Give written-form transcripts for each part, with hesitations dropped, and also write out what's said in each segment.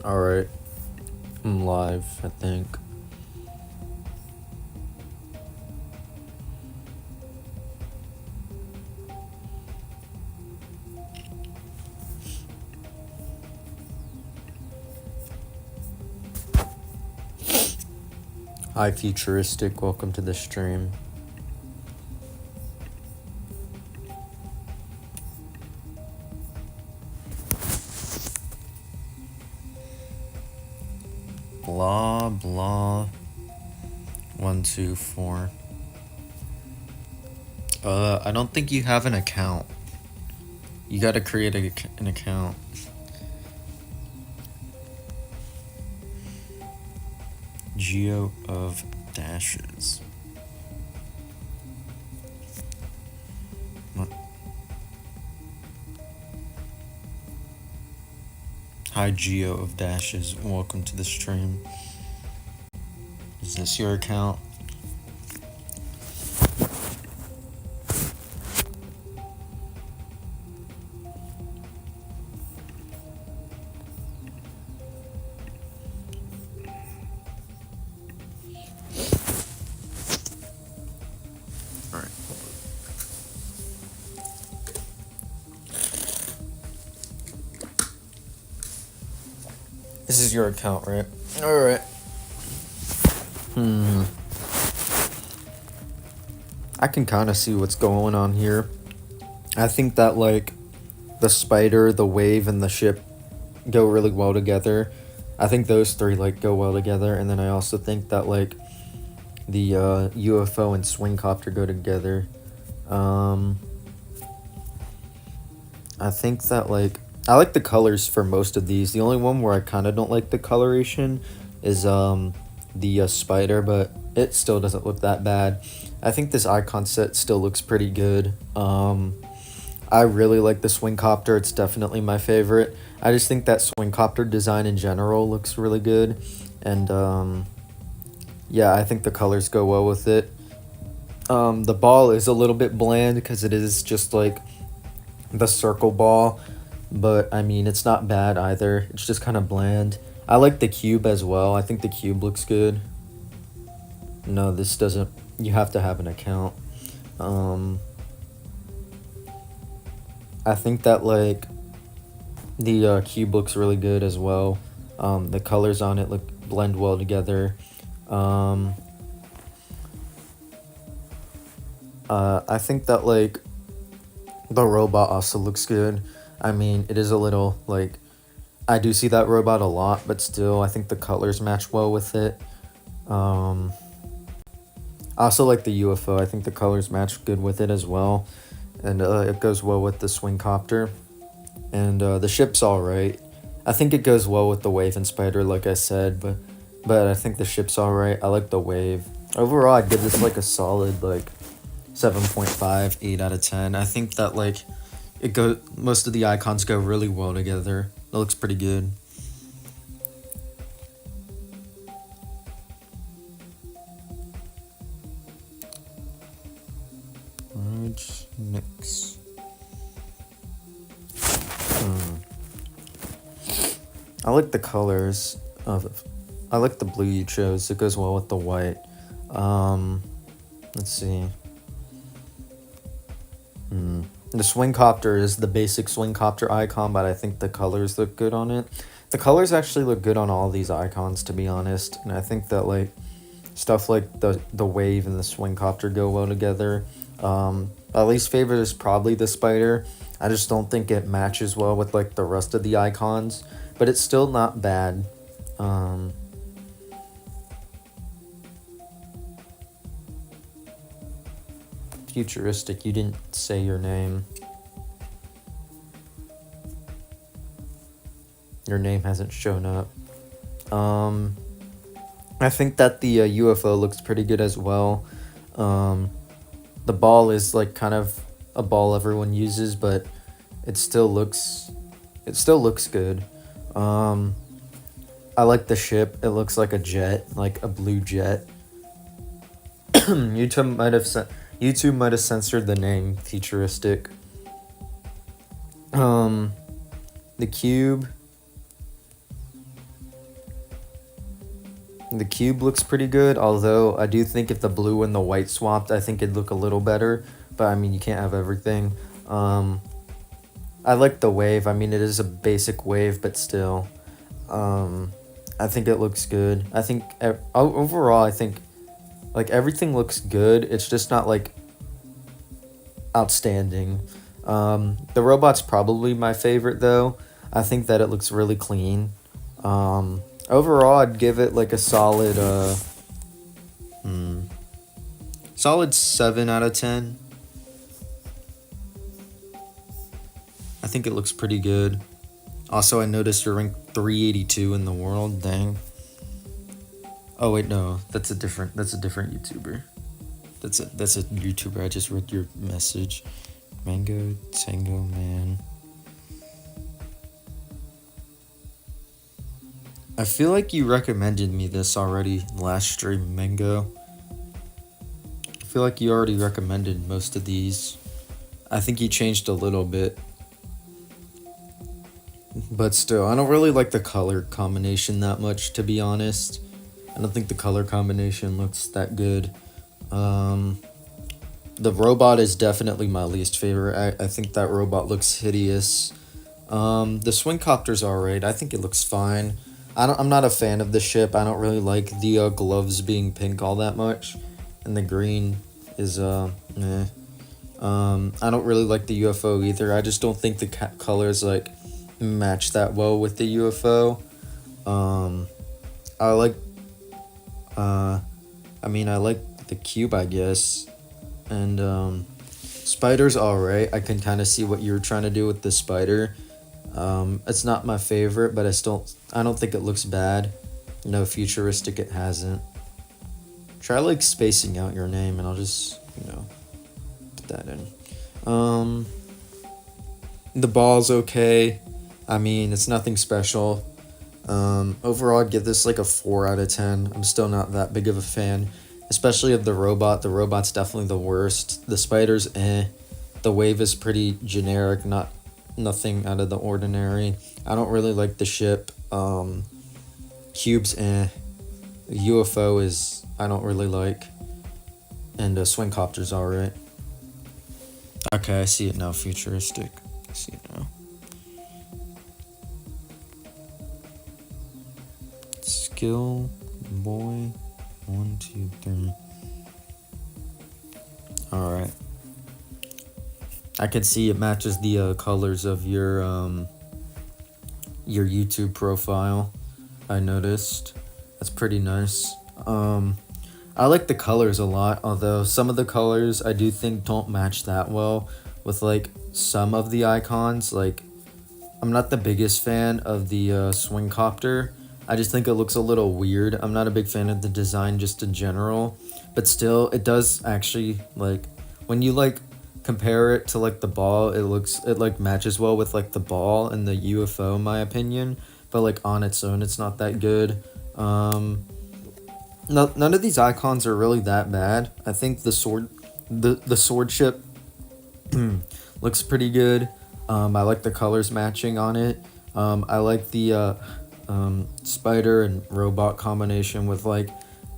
Alright, I'm live, I think. Hi, Futuristic, welcome to the stream. Blah, blah. 1, 2, 4. I don't think you have an account. You gotta create an account. Geo of Dashes. What? Hi, Geo of Dashes, welcome to the stream. Is this your account? Alright. This is your account, right? Alright. I can kind of see what's going on here. I think that, like, the spider, the wave, and the ship go really well together. I think those three, like, go well together. And then I also think that, like, the UFO and swing copter go together. I think that, like, I like the colors for most of these. The only one where I kind of don't like the coloration is the spider, but it still doesn't look that bad. I think this icon set still looks pretty good. I really like the swing copter. It's definitely my favorite. I just think that swing copter design in general looks really good. And yeah, I think the colors go well with it. The ball is a little bit bland because it is just like the circle ball, but I mean, it's not bad either. It's just kind of bland. I like the cube as well. I think the cube looks good. No, this doesn't. You have to have an account. I think that, like, the cube looks really good as well. The colors on it blend well together. I think that, like, the robot also looks good. I mean, it is a little, like, I do see that robot a lot, but still, I think the colors match well with it. I also like the UFO. I think the colors match good with it as well. And it goes well with the swing copter. And the ship's alright. I think it goes well with the wave and spider, like I said, but I think the ship's alright. I like the wave. Overall, I'd give this like a solid, like, 7.5, 8 out of 10. I think that, like, most of the icons go really well together. It looks pretty good. Merge mix. I like the colors of. I like the blue you chose. It goes well with the white. Let's see. The swing copter is the basic swing copter icon, but I think the colors look good on it. The colors actually look good on all these icons, to be honest. And I think that, like, stuff like the wave and the swing copter go well together. My least favorite is probably the spider. I just don't think it matches well with, like, the rest of the icons, but it's still not bad. Futuristic, you didn't say your name. Your name hasn't shown up. I think that the UFO looks pretty good as well. The ball is, like, kind of a ball everyone uses, but it still looks good. I like the ship. It looks like a jet, like a blue jet. YouTube might have censored the name Futuristic. The cube. The cube looks pretty good, although I do think if the blue and the white swapped, I think it'd look a little better. But I mean, you can't have everything. Um, I like the wave. I mean, it is a basic wave, but still, um, I think it looks good. I think overall, I think like everything looks good. It's just not like outstanding. The robot's probably my favorite though. I think that it looks really clean. Overall, I'd give it like a solid solid 7 out of 10. I think it looks pretty good. Also, I noticed you're ranked 382 in the world. Dang. Oh wait, no, that's a different YouTuber. That's a YouTuber. I just read your message. Mango Tango Man. I feel like you recommended me this already last stream, Mango. I feel like you already recommended most of these. I think you changed a little bit. But still, I don't really like the color combination that much, to be honest. I don't think the color combination looks that good. The robot is definitely my least favorite. I think that robot looks hideous. The swing copter's alright. I think it looks fine. I'm not a fan of the ship. I don't really like the gloves being pink all that much, and the green is meh. I don't really like the UFO either. I just don't think the colors like match that well with the UFO. I like I like the cube, I guess. And spider's alright. I can kind of see what you're trying to do with the spider. It's not my favorite, but I don't think it looks bad. No, futuristic it hasn't. Try like spacing out your name and I'll just, put that in. The ball's okay. I mean, it's nothing special. Overall, I'd give this like a 4 out of 10. I'm still not that big of a fan, especially of the robot. The robot's definitely the worst. The spider's eh. The wave is pretty generic, nothing out of the ordinary. I don't really like the ship. Cube's eh. The UFO is I don't really like, and swing copter's alright. Okay, I see it now. Futuristic. I see it now. Skill boy 1, 2, 3. Alright. I can see it matches the colors of your YouTube profile. I noticed. That's pretty nice. I like the colors a lot, although some of the colors I do think don't match that well with like some of the icons. Like, I'm not the biggest fan of the swing copter. I just think it looks a little weird. I'm not a big fan of the design just in general, but still, it does actually, like, when you like compare it to like the ball, it like matches well with like the ball and the UFO in my opinion, but like on its own it's not that good. None of these icons are really that bad. I think the sword ship looks pretty good. I like the colors matching on it. I like the spider and robot combination with like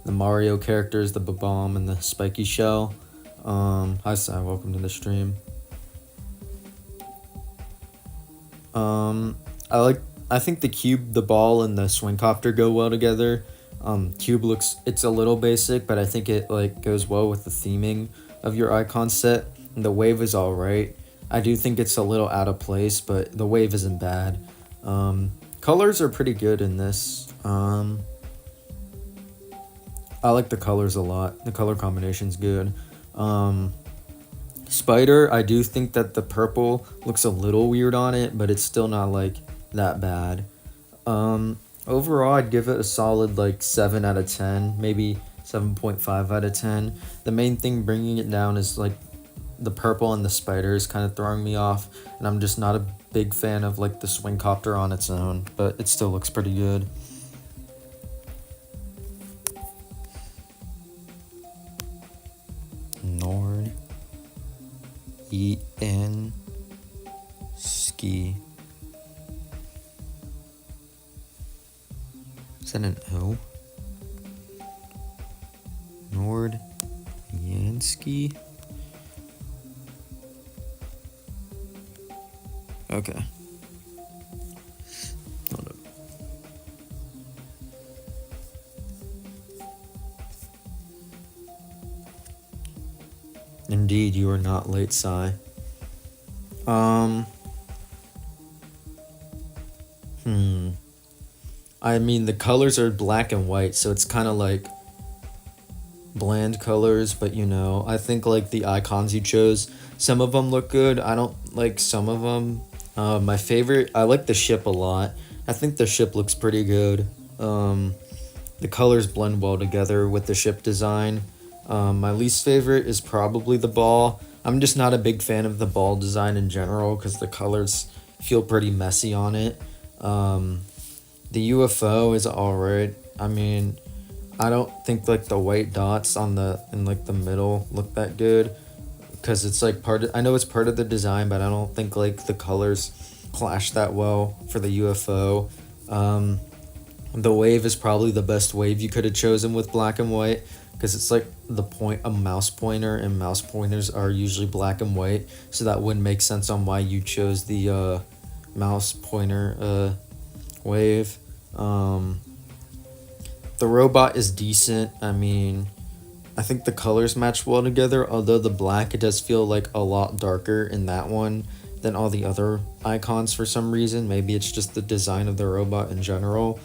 the Mario characters, the Bomb and the spiky shell. Hi Sai, welcome to the stream. I think the cube, the ball, and the swing copter go well together. Cube it's a little basic, but I think it like goes well with the theming of your icon set. And the wave is alright. I do think it's a little out of place, but the wave isn't bad. Colors are pretty good in this. I like the colors a lot. The color combination's good. Spider, I do think that the purple looks a little weird on it, but it's still not like that bad. Overall, I'd give it a solid like 7 out of 10, maybe 7.5 out of 10. The main thing bringing it down is like the purple and the spider is kind of throwing me off, and I'm just not a big fan of like the swing copter on its own, but it still looks pretty good. Nord En Ski. Is that an O? Nordyansky. Okay. Hold up. Indeed, you are not late, Sai. I mean, the colors are black and white, so it's kind of like bland colors, but you know, I think like the icons you chose, some of them look good. I don't like some of them. My favorite, I like the ship a lot. I think the ship looks pretty good. The colors blend well together with the ship design. My least favorite is probably the ball. I'm just not a big fan of the ball design in general because the colors feel pretty messy on it. The UFO is alright. I mean, I don't think like the white dots on in like the middle look that good because it's like I know it's part of the design, but I don't think like the colors clash that well for the UFO. The wave is probably the best wave you could have chosen with black and white because it's like a mouse pointer, and mouse pointers are usually black and white, so that wouldn't make sense on why you chose the mouse pointer wave. The robot is decent. I mean, I think the colors match well together, although the black, it does feel like a lot darker in that one than all the other icons for some reason. Maybe it's just the design of the robot in general.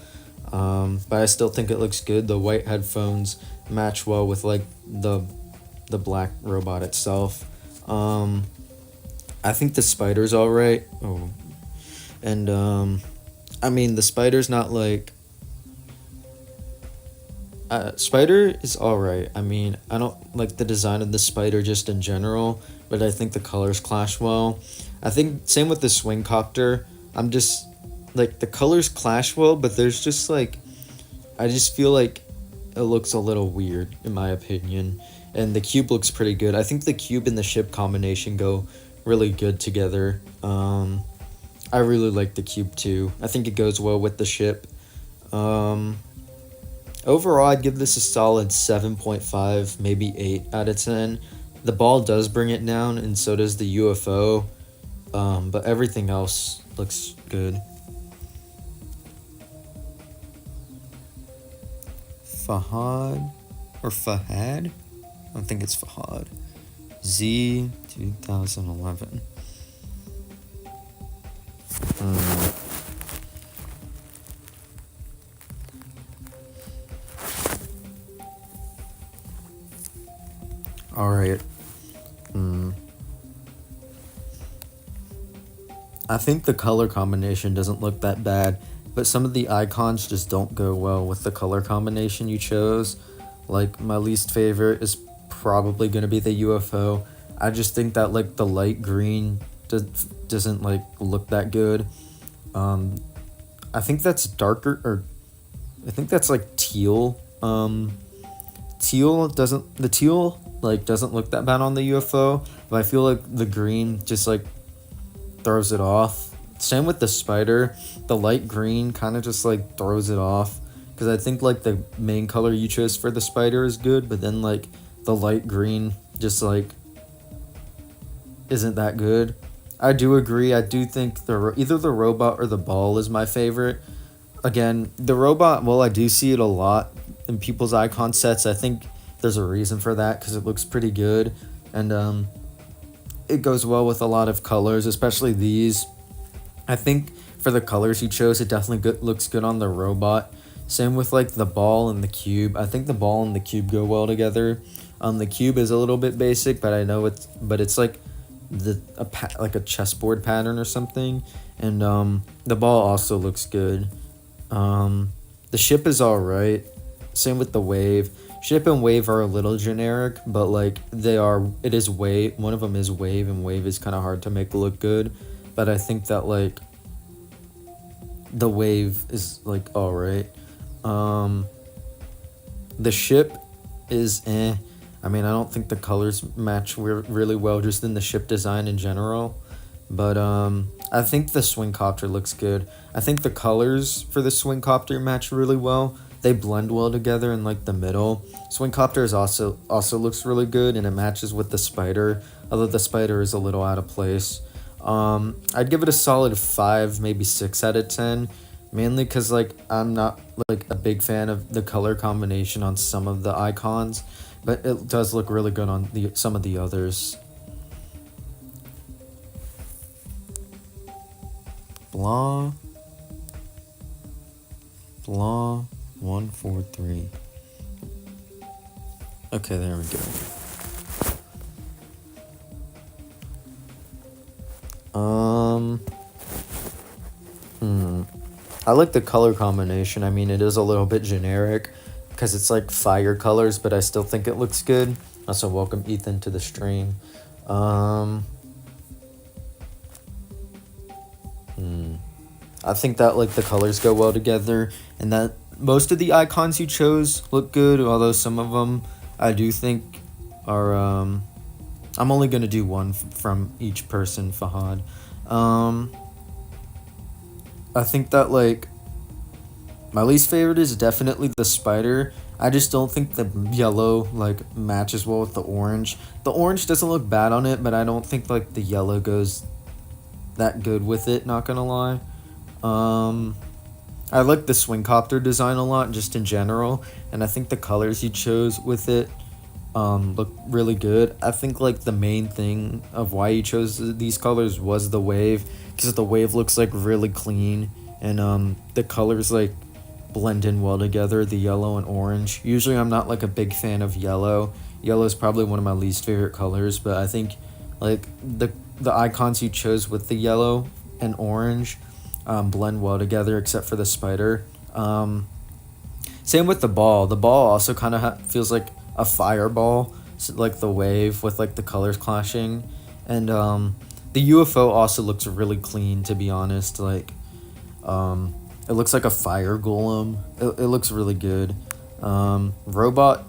But I still think it looks good. The white headphones match well with like the black robot itself. I think the spider's alright. Oh. And I mean, the spider's not like spider is alright. I mean, I don't like the design of the spider just in general, but I think the colors clash well. I think same with the swing copter. I'm just like the colors clash well, but there's just like I just feel like it looks a little weird in my opinion. And the cube looks pretty good. I think the cube and the ship combination go really good together. I really like the cube too. I think it goes well with the ship. Overall, I'd give this a solid 7.5, maybe 8 out of 10. The ball does bring it down, and so does the UFO. But everything else looks good. Fahad? Or Fahad? I think it's Fahad. Z 2011. Alright. I think the color combination doesn't look that bad, but some of the icons just don't go well with the color combination you chose. Like, my least favorite is probably going to be the UFO. I just think that, like, the light green doesn't, like, look that good. I think that's darker, or I think that's, like, teal. Teal doesn't look that bad on the UFO, but I feel like the green just, like, throws it off. Same with the spider. The light green kind of just like throws it off, because I think like the main color you chose for the spider is good, but then like the light green just like isn't that good. I do agree. I do think either the robot or the ball is my favorite. Again, the robot, well, I do see it a lot in people's icon sets. I think there's a reason for that because it looks pretty good, and it goes well with a lot of colors, especially these. I think for the colors you chose, it definitely looks good on the robot. Same with like the ball and the cube. I think the ball and the cube go well together. The cube is a little bit basic, but I know it's like like a chessboard pattern or something. And the ball also looks good. The ship is alright. Same with the wave. Ship and wave are a little generic, but like it is wave. One of them is wave, and wave is kind of hard to make look good. But I think that like the wave is like alright. The ship is eh. I mean, I don't think the colors match really well just in the ship design in general. But I think the swing copter looks good. I think the colors for the swing copter match really well. they blend well together in like the middle. Swingcopter is also looks really good, and it matches with the spider, although the spider is a little out of place. I'd give it a solid 5, maybe 6 out of 10, mainly because like I'm not like a big fan of the color combination on some of the icons, but it does look really good on the some of the others. Blah. Blah 143. Okay, there we go. I like the color combination. I mean, it is a little bit generic because it's like fire colors, but I still think it looks good. Also, welcome Ethan to the stream. I think that like the colors go well together, and that most of the icons you chose look good, although some of them I do think are I'm only gonna do one from each person, Fahad. I think that like my least favorite is definitely the spider. I just don't think the yellow like matches well with the orange. The orange doesn't look bad on it, but I don't think like the yellow goes that good with it, not gonna lie. I like the Swingcopter design a lot, just in general, and I think the colors you chose with it look really good. I think like the main thing of why you chose these colors was the wave, because the wave looks like really clean, and the colors like blend in well together, the yellow and orange. Usually I'm not like a big fan of yellow. Yellow is probably one of my least favorite colors, but I think like the icons you chose with the yellow and orange blend well together, except for the spider. Same with the ball. The ball also kind of feels like a fireball, so like the wave with like the colors clashing, and the UFO also looks really clean. To be honest, like it looks like a fire golem. It looks really good. Robot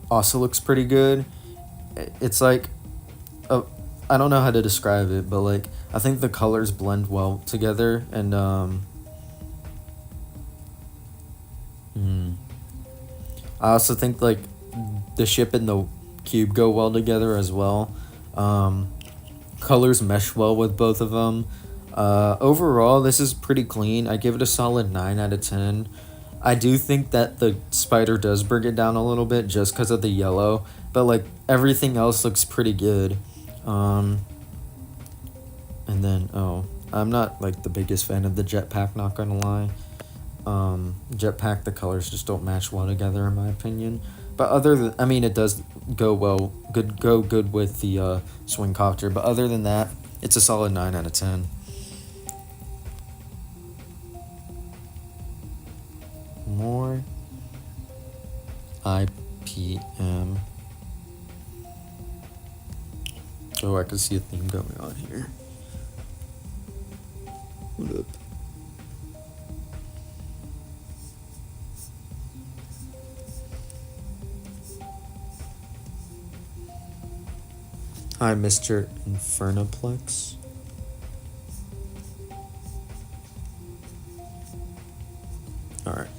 also looks pretty good. It's like a, I don't know how to describe it, but like I think the colors blend well together, and I also think like the ship and the cube go well together as well. Colors mesh well with both of them. Overall, this is pretty clean. I give it a solid 9 out of 10. I do think that the spider does bring it down a little bit just because of the yellow, but like everything else looks pretty good. And then, I'm not like the biggest fan of the jetpack, not gonna lie. Jetpack, the colors just don't match well together in my opinion. But I mean, it does go good with the Swingcopter. But other than that, it's a solid 9 out of 10. More IPM. Oh, I can see a theme going on here. What up? Hi, Mr. Infernoplex. Alright.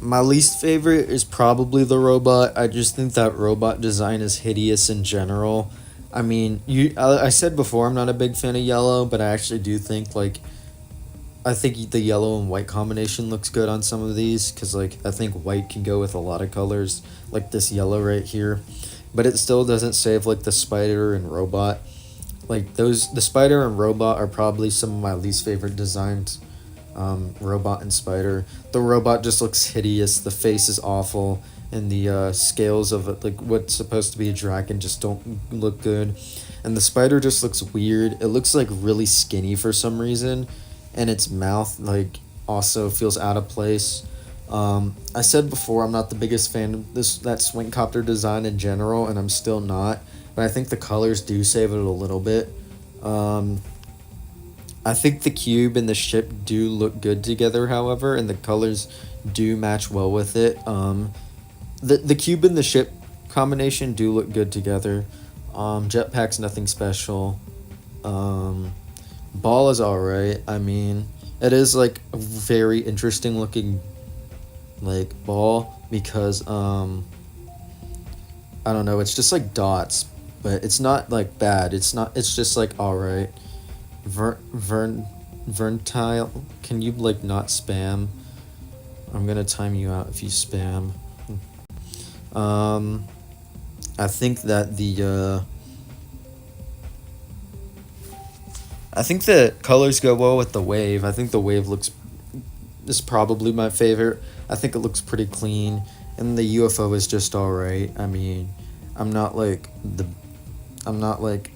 My least favorite is probably the robot. I just think that robot design is hideous in general. I mean, I said before I'm not a big fan of yellow, but I actually do think like I think the yellow and white combination looks good on some of these, because like I think white can go with a lot of colors, like this yellow right here, but it still doesn't save like the spider and robot. Like the spider and robot are probably some of my least favorite designs. Robot and spider. The robot just looks hideous. The face is awful, and the scales of it, like what's supposed to be a dragon, just don't look good. And the spider just looks weird. It looks like really skinny for some reason, and its mouth like also feels out of place. I said before I'm not the biggest fan of that Swingcopter design in general, and I'm still not. But I think the colors do save it a little bit. I think the cube and the ship do look good together, however, and the colors do match well with it. The cube and the ship combination do look good together. Jetpack's nothing special. Ball is alright. I mean, It is like a very interesting looking like ball because I don't know, it's just like dots, but it's not like bad. It's not. It's just like all right. Verntile, can you like not spam? I'm gonna time you out if you spam. Um, I think that I think the colors go well with the wave. I think the wave looks is probably my favorite. I think it looks pretty clean, and the UFO is just all right. I mean, I'm not like the, I'm not like.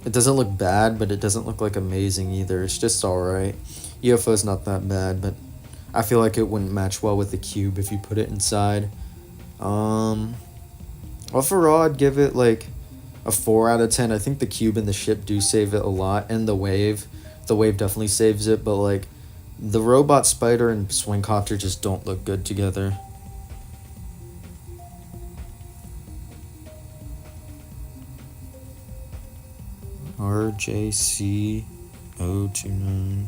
It doesn't look bad, but it doesn't look like amazing either. It's just all right. UFO is not that bad, but I feel like it wouldn't match well with the cube if you put it inside. Um, Overall, I'd give it like a 4 out of 10. I think the cube and the ship do save it a lot, and the wave definitely saves it. But like, the robot spider and swing copter just don't look good together. RJC029.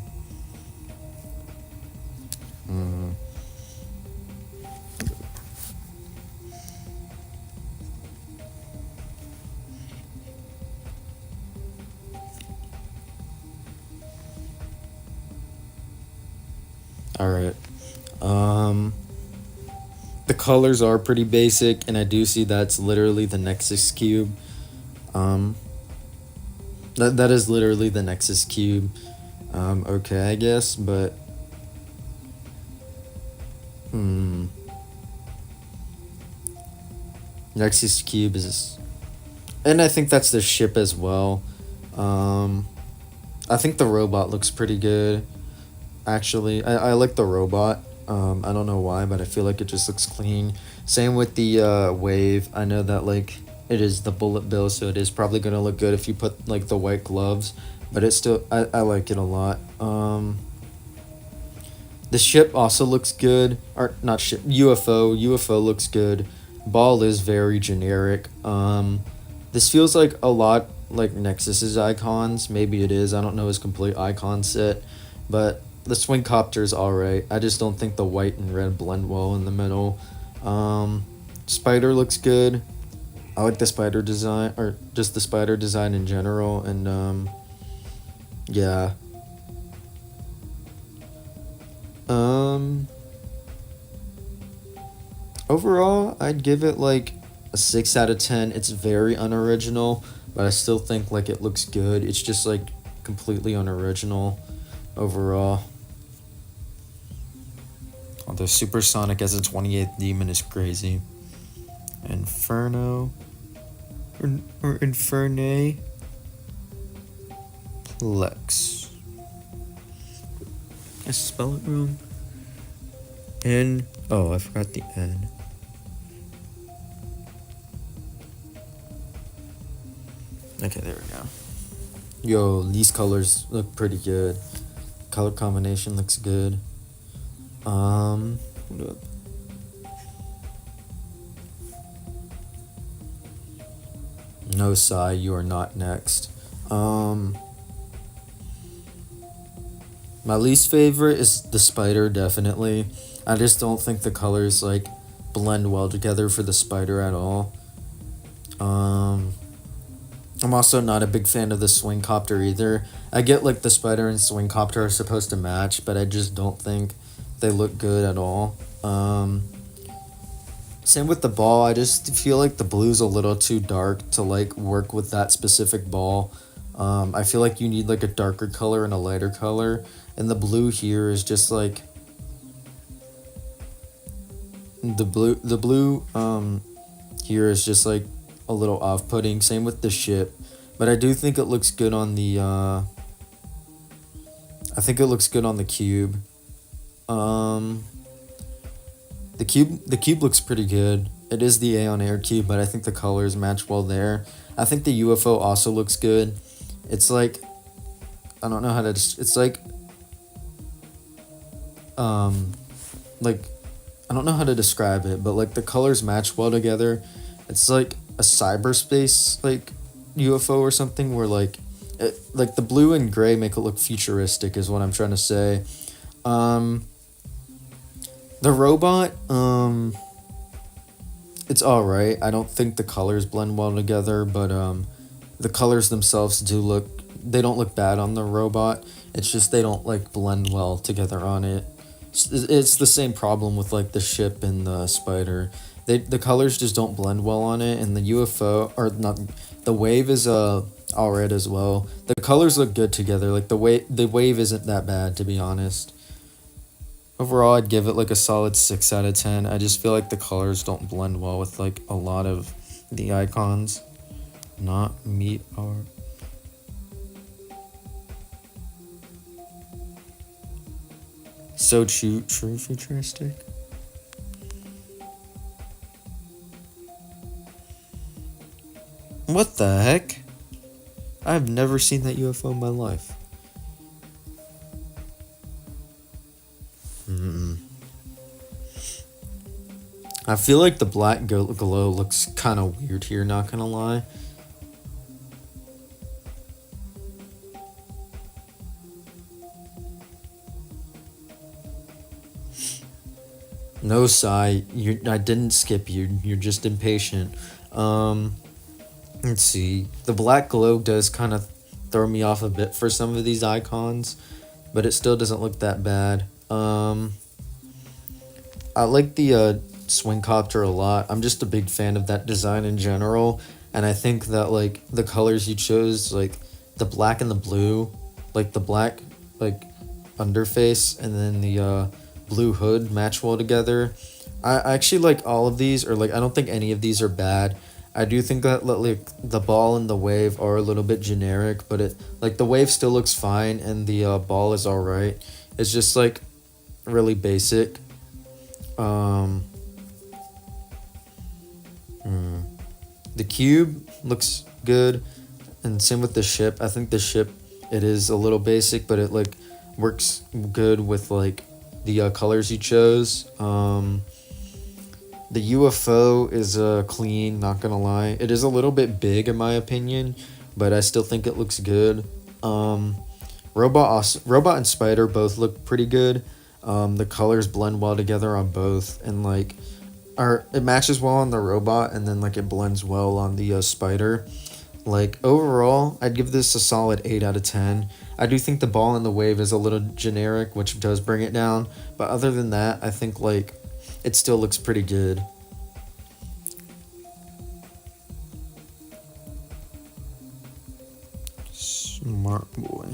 Hmm. All right. Um, the colors are pretty basic, and I do see that's literally the Nexus cube. Um, that is literally the Nexus cube. Okay, I guess, but hmm, Nexus cube is, and I think that's the ship as well. Um, I think the robot looks pretty good. Actually, I like the robot. I don't know why, but I feel like it just looks clean. Same with the wave. I know that like it is the bullet bill, so it is probably gonna look good if you put like the white gloves. But it's still I like it a lot. The ship also looks good, or not ship, UFO. UFO looks good. Ball is very generic. This feels like a lot like Nexus's icons. Maybe it is. I don't know his complete icon set, but the swing copter's alright. I just don't think the white and red blend well in the middle. Spider looks good. I like the spider design, or just the spider design in general, and yeah. Um, Overall, I'd give it like a 6 out of 10. It's very unoriginal, but I still think like it looks good. It's just like completely unoriginal overall. Although Supersonic as a 28th demon is crazy. Inferno or Infernae Plex. I spell it wrong. N. Oh, I forgot the N. Okay, there we go. Yo, these colors look pretty good. Color combination looks good. Um, no, Sai, you are not next. My least favorite is the spider, definitely. I just don't think the colors like blend well together for the spider at all. I'm also not a big fan of the swing copter either. I get like the spider and swing copter are supposed to match, but I just don't think they look good at all. Same with the ball. I just feel like the blue's a little too dark to like work with that specific ball. I feel like you need like a darker color and a lighter color, and the blue here is just like the blue here is just like a little off-putting. Same with the ship, but I do think it looks good on the I think it looks good on the cube. um the cube looks pretty good. It is the Aeon Air cube, but I think the colors match well there. I think the UFO also looks good. It's like, I don't know how to it's um like I don't know how to describe it, but like the colors match well together. It's like a cyberspace like UFO or something, where like like the blue and gray make it look futuristic is what I'm trying to say. Um, the robot, it's all right. I don't think the colors blend well together, but the colors themselves do look. They don't look bad on the robot. It's just they don't like blend well together on it. It's the same problem with like the ship and the spider. The colors just don't blend well on it, and the UFO or not, the wave is all right as well. The colors look good together. Like the wave isn't that bad, to be honest. Overall, I'd give it like a solid 6 out of 10. I just feel like the colors don't blend well with like a lot of the icons. Not meet our. So true futuristic. What the heck? I've never seen that UFO in my life. Mm-mm. I feel like the black glow looks kind of weird here, not gonna lie. No, Sai, I didn't skip you. You're just impatient. Um, let's see. The black glow does kind of throw me off a bit for some of these icons, but it still doesn't look that bad. I like the swing copter a lot. I'm just a big fan of that design in general, and I think that like the colors you chose, like the black and the blue, like the black like underface and then the blue hood match well together. I actually like all of these, or like I don't think any of these are bad. I do think that like the ball and the wave are a little bit generic, but it like the wave still looks fine and the ball is all right. It's just like really basic. Um, hmm. The cube looks good, and same with the ship. I think the ship it is a little basic, but it like works good with like the colors you chose. The UFO is clean, not gonna lie. It is a little bit big in my opinion, but I still think it looks good. Um, Robot and Spider both look pretty good. The colors blend well together on both, and like, or it matches well on the robot, and then like it blends well on the spider. Like overall, I'd give this a solid 8 out of 10. I do think the ball and the wave is a little generic, which does bring it down. But other than that, I think like it still looks pretty good. Smart boy.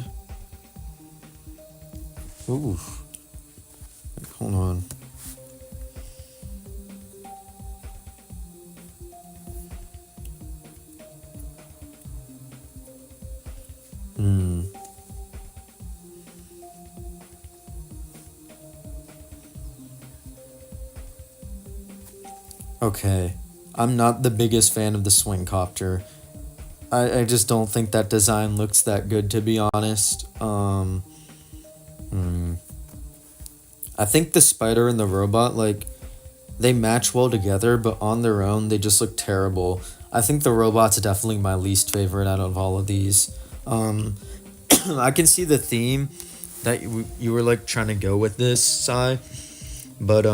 Ooh. Hold on. Hmm. Okay. I'm not the biggest fan of the swing copter. I just don't think that design looks that good, to be honest. Hmm. I think the spider and the robot, like, they match well together, but on their own, they just look terrible. I think the robot's definitely my least favorite out of all of these. Um, I can see the theme that you were like trying to go with this, Sai, but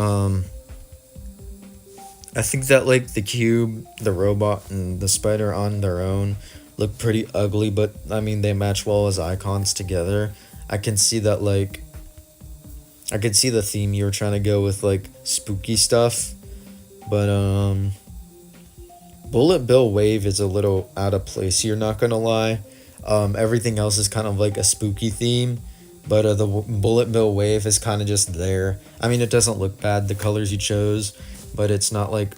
I think that like the cube, the robot, and the spider on their own look pretty ugly, but I mean they match well as icons together. I can see that like I could see the theme you were trying to go with like spooky stuff, but Bullet Bill Wave is a little out of place here, not gonna lie. Everything else is kind of like a spooky theme, but the Bullet Bill Wave is kind of just there. I mean, it doesn't look bad, the colors you chose, but it's not like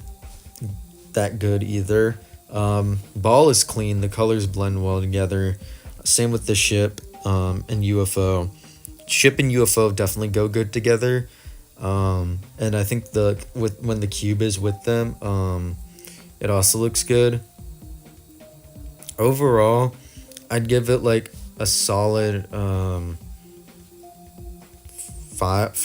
that good either. Ball is clean, the colors blend well together. Same with the ship and UFO. Ship and UFO definitely go good together. And I think the with when the cube is with them, it also looks good. Overall, I'd give it like a solid 5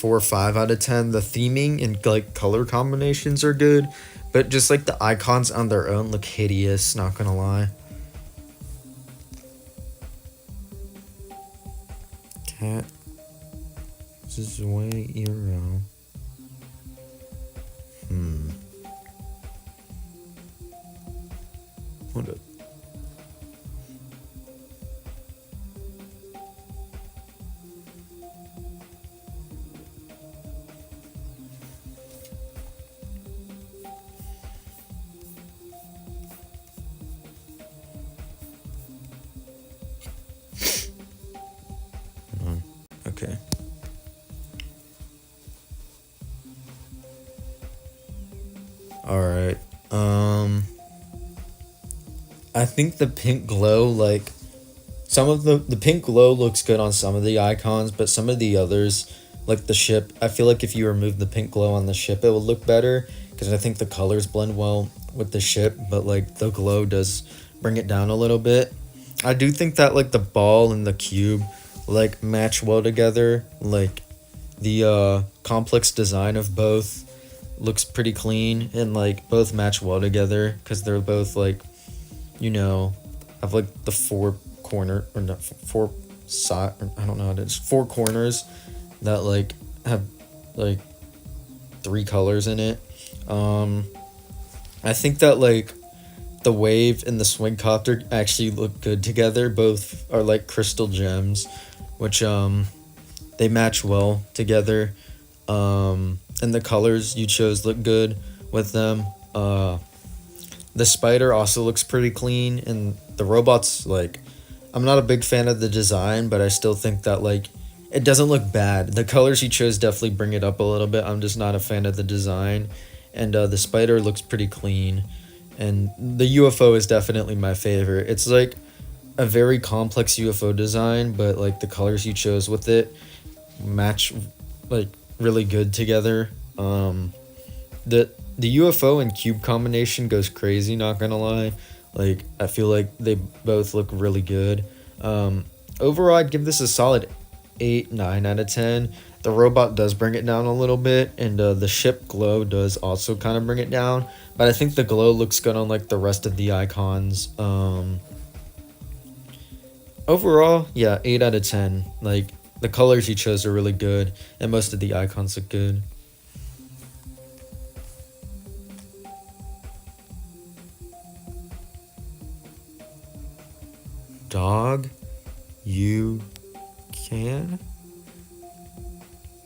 or 5 out of 10. The theming and like color combinations are good, but just like the icons on their own look hideous, not gonna lie. Hat Zuero. Hold up. Okay. All right. I think the pink glow, like some of the pink glow looks good on some of the icons, but some of the others, like the ship, I feel like if you remove the pink glow on the ship, it would look better because I think the colors blend well with the ship, but like the glow does bring it down a little bit. I do think that like the ball and the cube like match well together. Like the complex design of both looks pretty clean and like both match well together because they're both like, you know, have like the four corner or not four side, I don't know how it is, four corners that like have like three colors in it. I think that like the wave and the swing copter actually look good together. Both are like crystal gems, which they match well together. And the colors you chose look good with them. The spider also looks pretty clean, and the robot's like, I'm not a big fan of the design, but I still think that like it doesn't look bad. The colors you chose definitely bring it up a little bit. I'm just not a fan of the design, and the spider looks pretty clean, and the UFO is definitely my favorite. It's like a very complex UFO design, but like the colors you chose with it match like really good together. The UFO and cube combination goes crazy, not gonna lie. Like I feel like they both look really good. Overall I'd give this a solid 8-9 out of 10. The robot does bring it down a little bit, and the ship glow does also kind of bring it down, but I think the glow looks good on like the rest of the icons. Overall, yeah, 8 out of 10. Like the colors you chose are really good, and most of the icons look good. Dog, you can.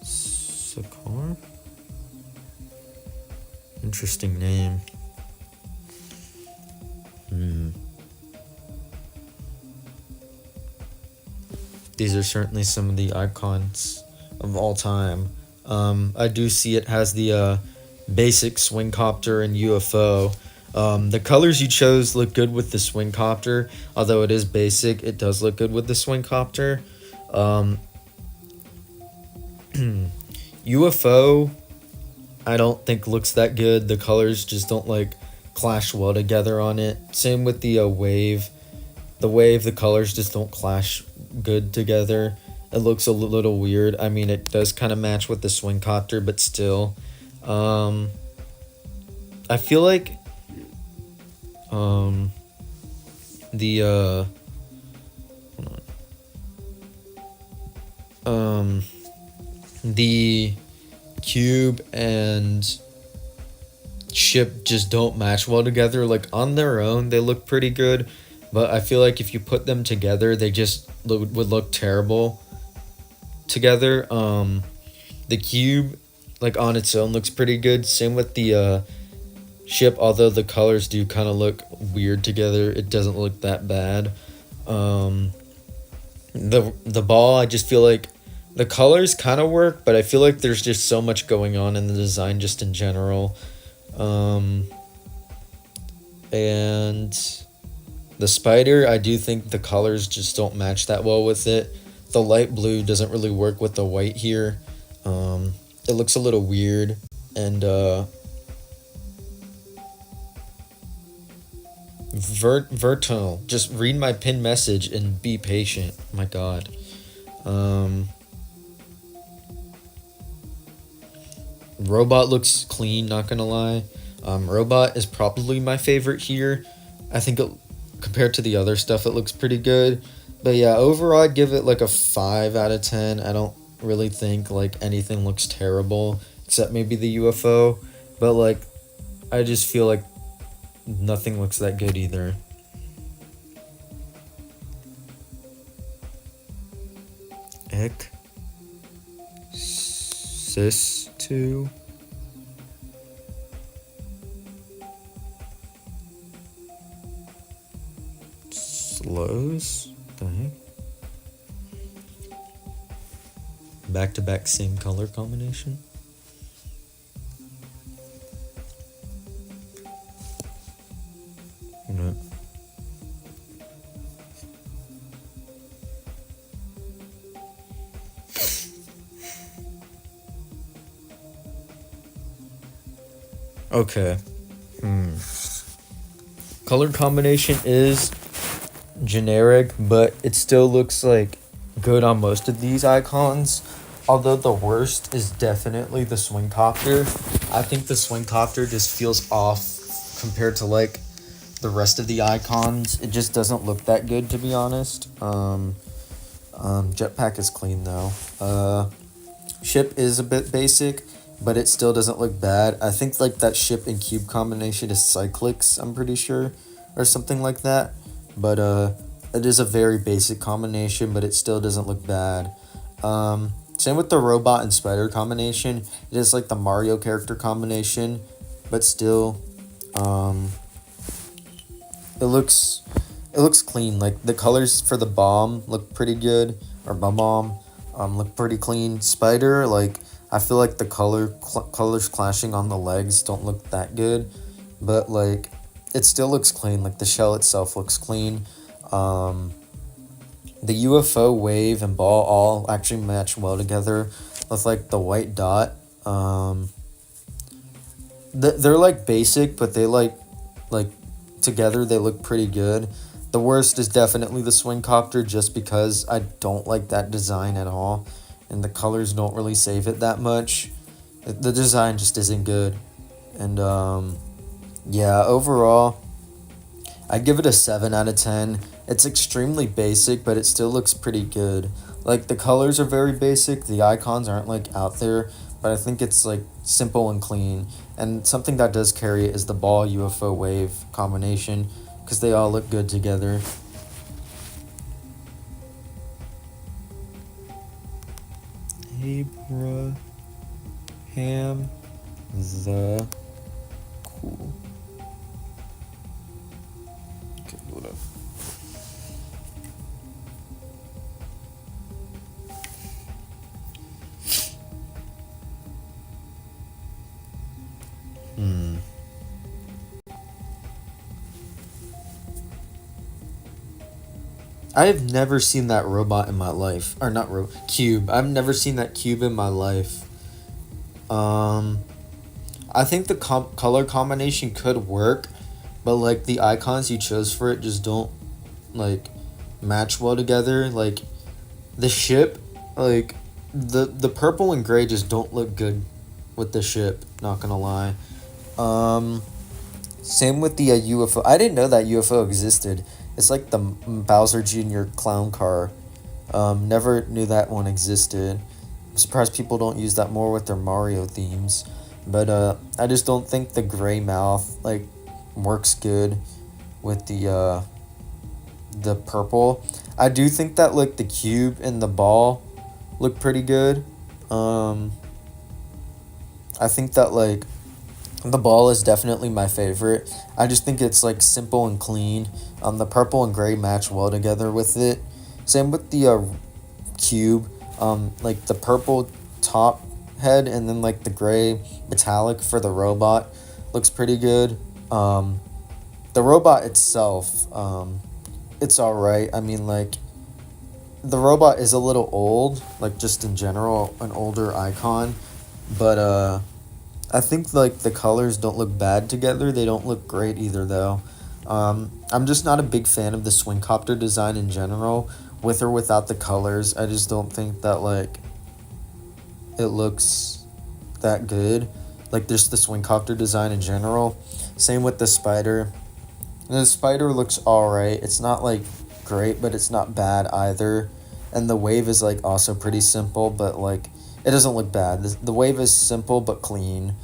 Sakar? Interesting name. These are certainly some of the icons of all time. I do see it has the basic swing copter and UFO. The colors you chose look good with the swing copter. Although it is basic, it does look good with the swing copter. UFO, I don't think looks that good. The colors just don't like clash well together on it. Same with the wave. The colors just don't clash good together. It looks a little weird. I mean, it does kind of match with the swing copter, but still. I feel like the the cube and ship just don't match well together. Like on their own they look pretty good, but I feel like if you put them together they just would look terrible together. The cube like on its own looks pretty good. Same with the ship, although the colors do kind of look weird together. It doesn't look that bad. The ball, I just feel like the colors kind of work, but I feel like there's just so much going on in the design just in general. And the spider, I do think the colors just don't match that well with it. The light blue doesn't really work with the white here. It looks a little weird, and Vertonal, just read my pinned message and be patient. My God. Robot looks clean, not gonna lie. Robot is probably my favorite here. I think compared to the other stuff, it looks pretty good. But yeah, overall I'd give it like a 5 out of 10. I don't really think like anything looks terrible except maybe the UFO, but like I just feel like nothing looks that good either. Ick. Sis 2. Slows. The heck? Back to back same color combination. No. Okay. Color combination is generic, but it still looks like good on most of these icons. Although the worst is definitely the swing copter. I think the swing copter just feels off compared to like the rest of the icons. It just doesn't look that good, to be honest. Jetpack is clean though. Ship is a bit basic, but it still doesn't look bad. I think like that ship and cube combination is Cyclix, I'm pretty sure, or something like that. But it is a very basic combination, but it still doesn't look bad. Same with the robot and spider combination. It is like the Mario character combination, but still, it looks clean. Like the colors for the bomb look pretty good, or bomb, look pretty clean. Spider, like I feel like the colors clashing on the legs don't look that good, but like it still looks clean. Like the shell itself looks clean. The UFO wave and ball all actually match well together with like the white dot. They're like basic, but they like together they look pretty good. The worst is definitely the swing copter, just because I don't like that design at all, and the colors don't really save it that much. The design just isn't good, and yeah, overall I'd give it a 7 out of 10. It's extremely basic, but it still looks pretty good. Like the colors are very basic, the icons aren't like out there, but I think it's like simple and clean. And something that does carry it is the ball UFO wave combination, because they all look good together. Abraham the Cool. Okay, hold up. I have never seen that robot in my life. Or not cube. I've never seen that cube in my life. I think the color combination could work, but like the icons you chose for it just don't like match well together. Like the ship, like the purple and gray just don't look good with the ship, not gonna lie. Same with the UFO. I didn't know that UFO existed. It's like the Bowser Jr. clown car. Never knew that one existed. I'm surprised people don't use that more with their Mario themes. But I just don't think the gray mouth like works good with the purple. I do think that like the cube and the ball look pretty good. I think that like the ball is definitely my favorite. I just think it's like simple and clean. The purple and gray match well together with it. Same with the cube. Like the purple top head and then like the gray metallic for the robot looks pretty good. The robot itself, it's alright. I mean, like the robot is a little old, like just in general, an older icon, but I think like the colors don't look bad together. They don't look great either though. I'm just not a big fan of the swing copter design in general, with or without the colors. I just don't think that like it looks that good. Like just the swing copter design in general. Same with the spider. The spider looks alright. It's not like great, but it's not bad either. And the wave is like also pretty simple, but like it doesn't look bad. The wave is simple but clean.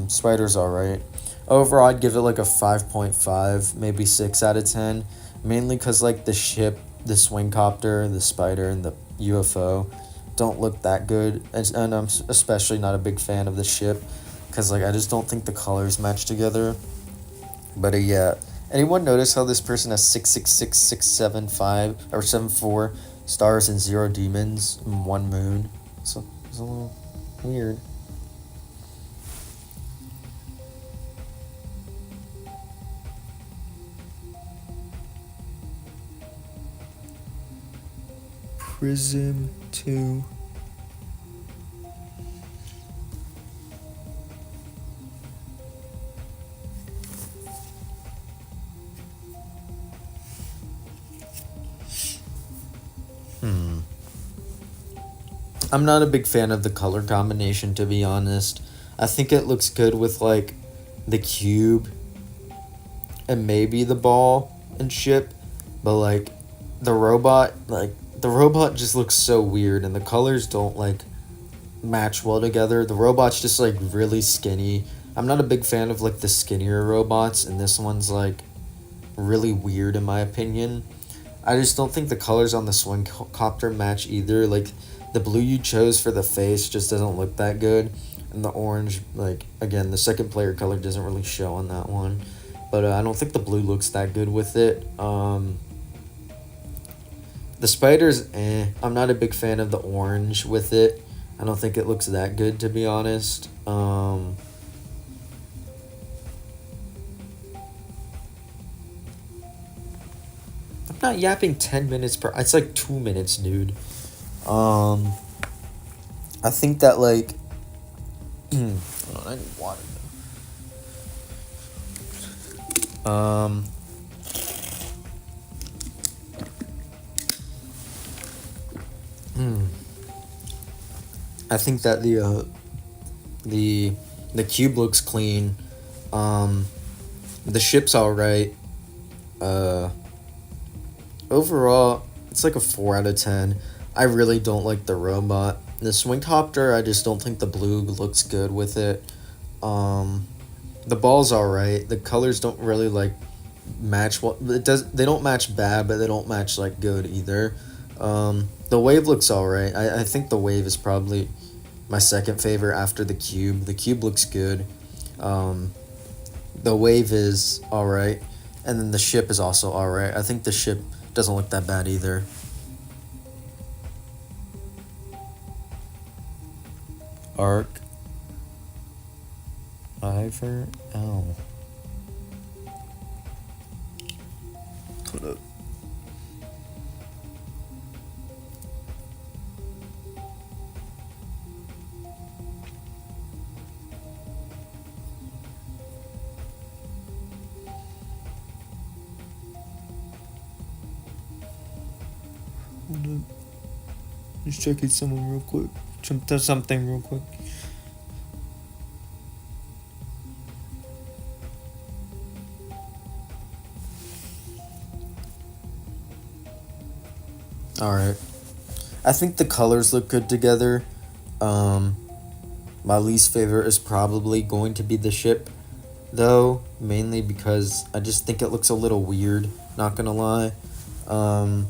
Spider's alright. Overall, I'd give it like a 5.5, maybe 6 out of 10. Mainly because like the ship, the swing copter, the spider, and the UFO don't look that good. And I'm especially not a big fan of the ship because like I just don't think the colors match together. But yeah, anyone notice how this person has 666, 675, or 74 stars and 0 demons and 1 moon? So it's a little weird. Prism 2. I'm not a big fan of the color combination, to be honest. I think it looks good with like the cube and maybe the ball and ship, but like the robot just looks so weird and the colors don't like match well together. The robot's just like really skinny. I'm not a big fan of like the skinnier robots, and this one's like really weird in my opinion. I just don't think the colors on the swing copter match either. Like the blue you chose for the face just doesn't look that good, and the orange, like again, the second player color doesn't really show on that one. But I don't think the blue looks that good with it. The spiders, I'm not a big fan of the orange with it. I don't think it looks that good, to be honest. I'm not yapping 10 minutes per. It's like 2 minutes, dude. Um, I think that like. Hold on, I need water. Um. I think that the cube looks clean. Um, the ship's all right. Uh, Overall, it's like a 4 out of 10. I really don't like the robot. The swing copter, I just don't think the blue looks good with it. Um, the ball's all right. The colors don't really like match what it does. They don't match bad, but they don't match like good either. The wave looks all right. I think the wave is probably my second favorite after the cube. The cube looks good. Um, the wave is all right, and then the ship is also all right. I think the ship doesn't look that bad either. Arc, Ivor, L. Hold up. Hold up. Just checking someone real quick. Something real quick. Alright. I think the colors look good together. Um, my least favorite is probably going to be the ship, though, mainly because I just think it looks a little weird, not gonna lie. Um,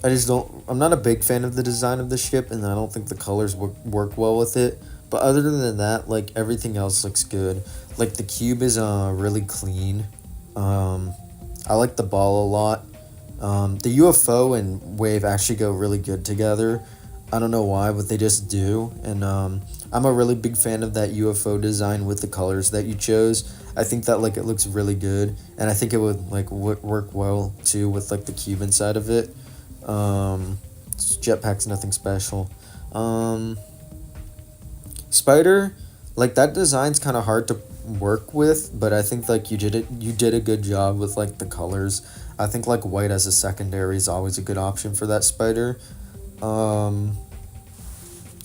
I just don't. I'm not a big fan of the design of the ship, and I don't think the colors work well with it. But other than that, like everything else looks good. Like the cube is really clean. Um, I like the ball a lot. The UFO and wave actually go really good together. I don't know why, but they just do. And I'm a really big fan of that UFO design with the colors that you chose. I think that like it looks really good, and I think it would like work well too with like the cube inside of it. Jetpack's nothing special. Um, Spider, like that design's kind of hard to work with, but I think like you did a good job with like the colors. I think like white as a secondary is always a good option for that spider. Um,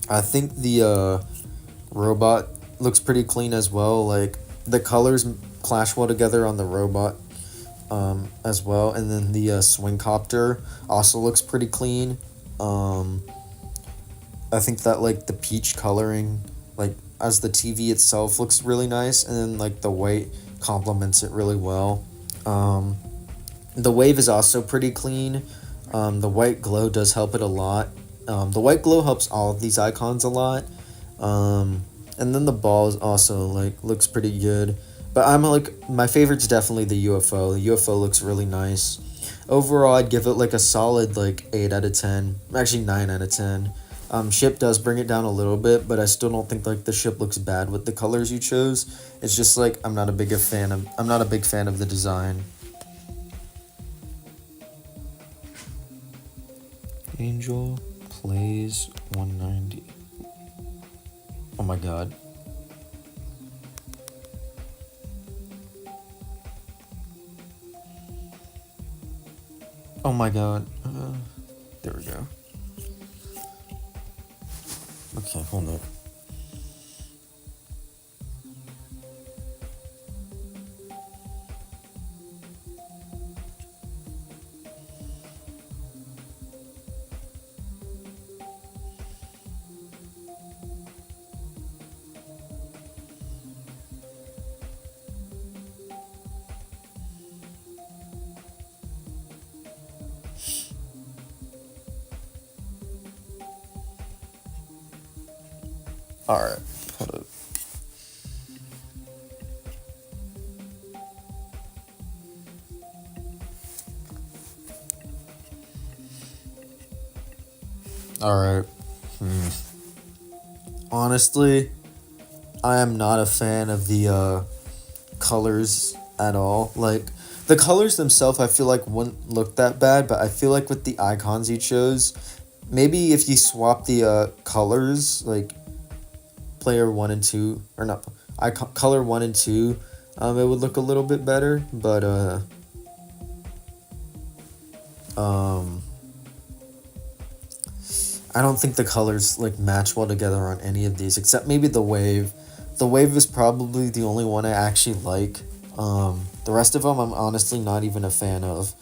I think the robot looks pretty clean as well. Like the colors clash well together on the robot. as well. And then the swing copter also looks pretty clean. Um, I think that like the peach coloring, like as the TV itself looks really nice, and then like the white complements it really well. Um, the wave is also pretty clean. The white glow does help it a lot. The white glow helps all of these icons a lot. Um, and then the ball is also like looks pretty good. But I'm like my favorite's definitely the UFO. The UFO looks really nice. Overall, I'd give it like a solid like 8 out of 10. Actually, 9 out of 10. Ship does bring it down a little bit, but I still don't think like the ship looks bad with the colors you chose. It's just like I'm not a big fan of the design. Angel plays 190. Oh my god. Oh my god. There we go. Okay, hold up. Alright, hold up. Alright. Honestly, I am not a fan of the colors at all. Like, the colors themselves, I feel like wouldn't look that bad, but I feel like with the icons you chose, maybe if you swap the colors, like player 1 and 2, or not, color 1 and 2, it would look a little bit better, but um, I don't think the colors like match well together on any of these, except maybe the wave. The wave is probably the only one I actually like. The rest of them I'm honestly not even a fan of.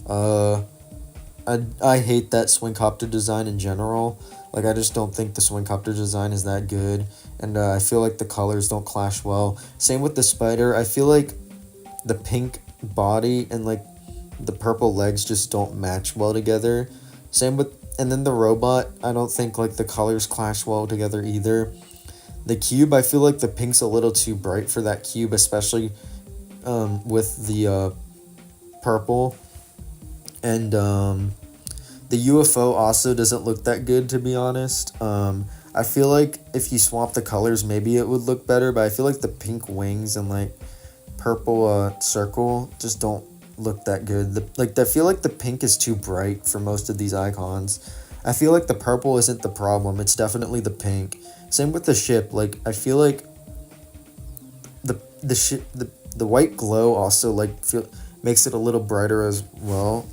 Uh, I hate that swing copter design in general. Like I just don't think the swing copter design is that good, and I feel like the colors don't clash well. Same with the spider. I feel like the pink body and like the purple legs just don't match well together. Same with and then the robot, I don't think like the colors clash well together either. The cube, I feel like the pink's a little too bright for that cube, especially with the purple. And the UFO also doesn't look that good, to be honest. I feel like if you swap the colors, maybe it would look better, but I feel like the pink wings and like purple circle just don't look that good. I feel like the pink is too bright for most of these icons. I feel like the purple isn't the problem. It's definitely the pink. Same with the ship. Like I feel like the white glow also like feel makes it a little brighter as well.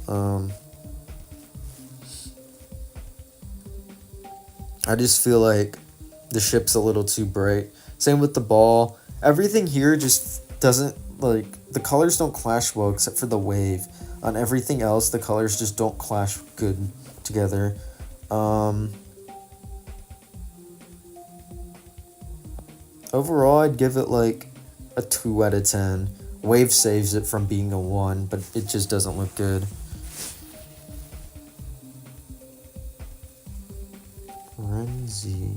I just feel like the ship's a little too bright. Same with the ball. Everything here just doesn't like the colors don't clash well except for the wave. On everything else, the colors just don't clash good together. Um, Overall, I'd give it like a 2 out of 10. Wave saves it from being a 1, but it just doesn't look good. Renzi.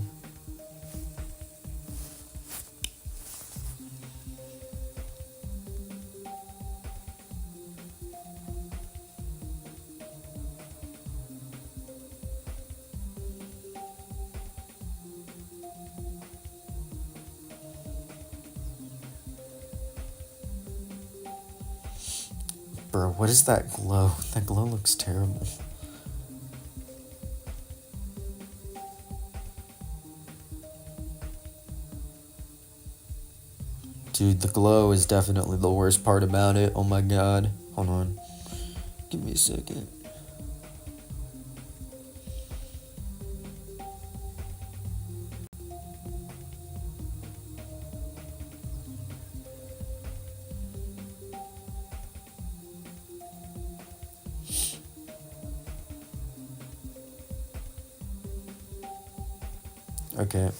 Bro, what is that glow? That glow looks terrible. Dude, the glow is definitely the worst part about it. Oh my god. Hold on. Give me a second. Okay.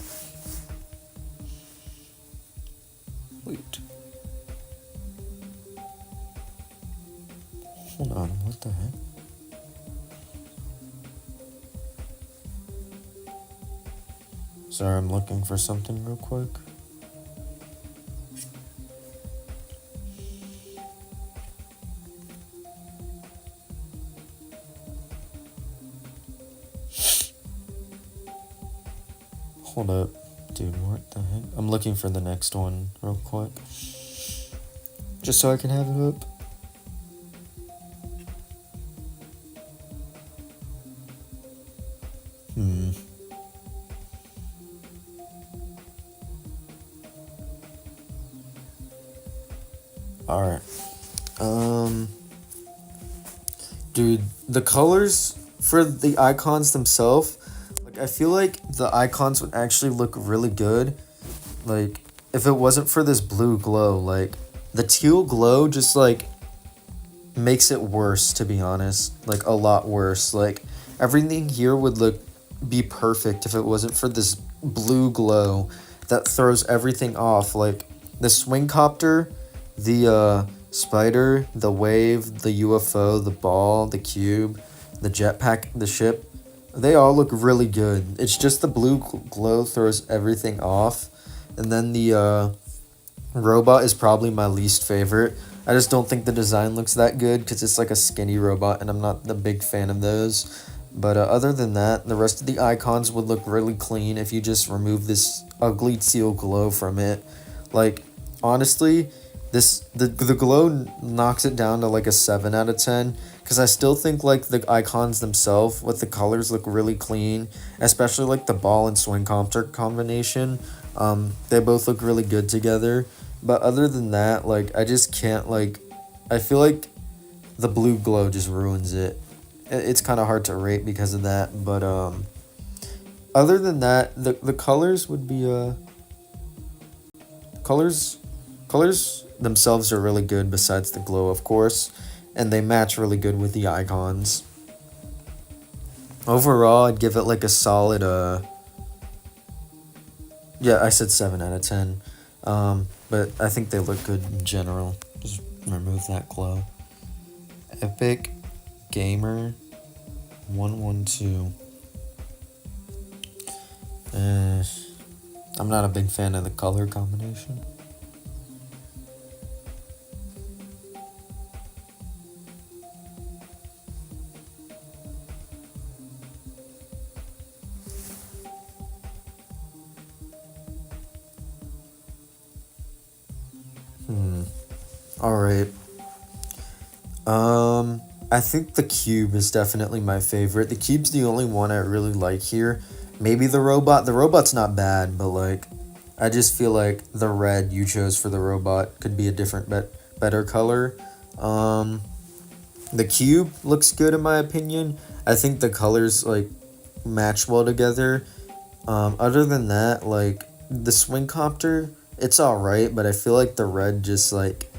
Wait. Hold on, what the heck? Sorry, I'm looking for something real quick. Hold up. Dude, what the heck? I'm looking for the next one real quick. Just so I can have it up. Alright. Dude, the colors for the icons themselves, like, I feel like the icons would actually look really good. Like, if it wasn't for this blue glow, like, the teal glow just, like, makes it worse, to be honest. Like, a lot worse. Like, everything here would be perfect if it wasn't for this blue glow that throws everything off. Like, the swing copter, the spider, the wave, the UFO, the ball, the cube, the jetpack, the ship, they all look really good. It's just the blue glow throws everything off. And then the robot is probably my least favorite. I just don't think the design looks that good because it's like a skinny robot and I'm not the big fan of those. But other than that, the rest of the icons would look really clean if you just remove this ugly teal glow from it. Like, honestly, the glow knocks it down to like a 7 out of 10 because I still think like the icons themselves with the colors look really clean, especially like the ball and swing copter combination. They both look really good together. But other than that, like, I just can't, like, I feel like the blue glow just ruins it. It's kind of hard to rate because of that. But other than that, the colors would be colors themselves are really good besides the glow, of course, and they match really good with the icons. Overall, I'd give it like a solid yeah, I said 7 out of 10. But I think they look good in general. Just remove that glow. Epic Gamer 112. I'm not a big fan of the color combination. Alright. I think the cube is definitely my favorite. The cube's the only one I really like here. Maybe the robot. The robot's not bad, but like, I just feel like the red you chose for the robot could be a different better color. The cube looks good in my opinion. I think the colors like match well together. Other than that, like the swing copter, it's alright, but I feel like the red just like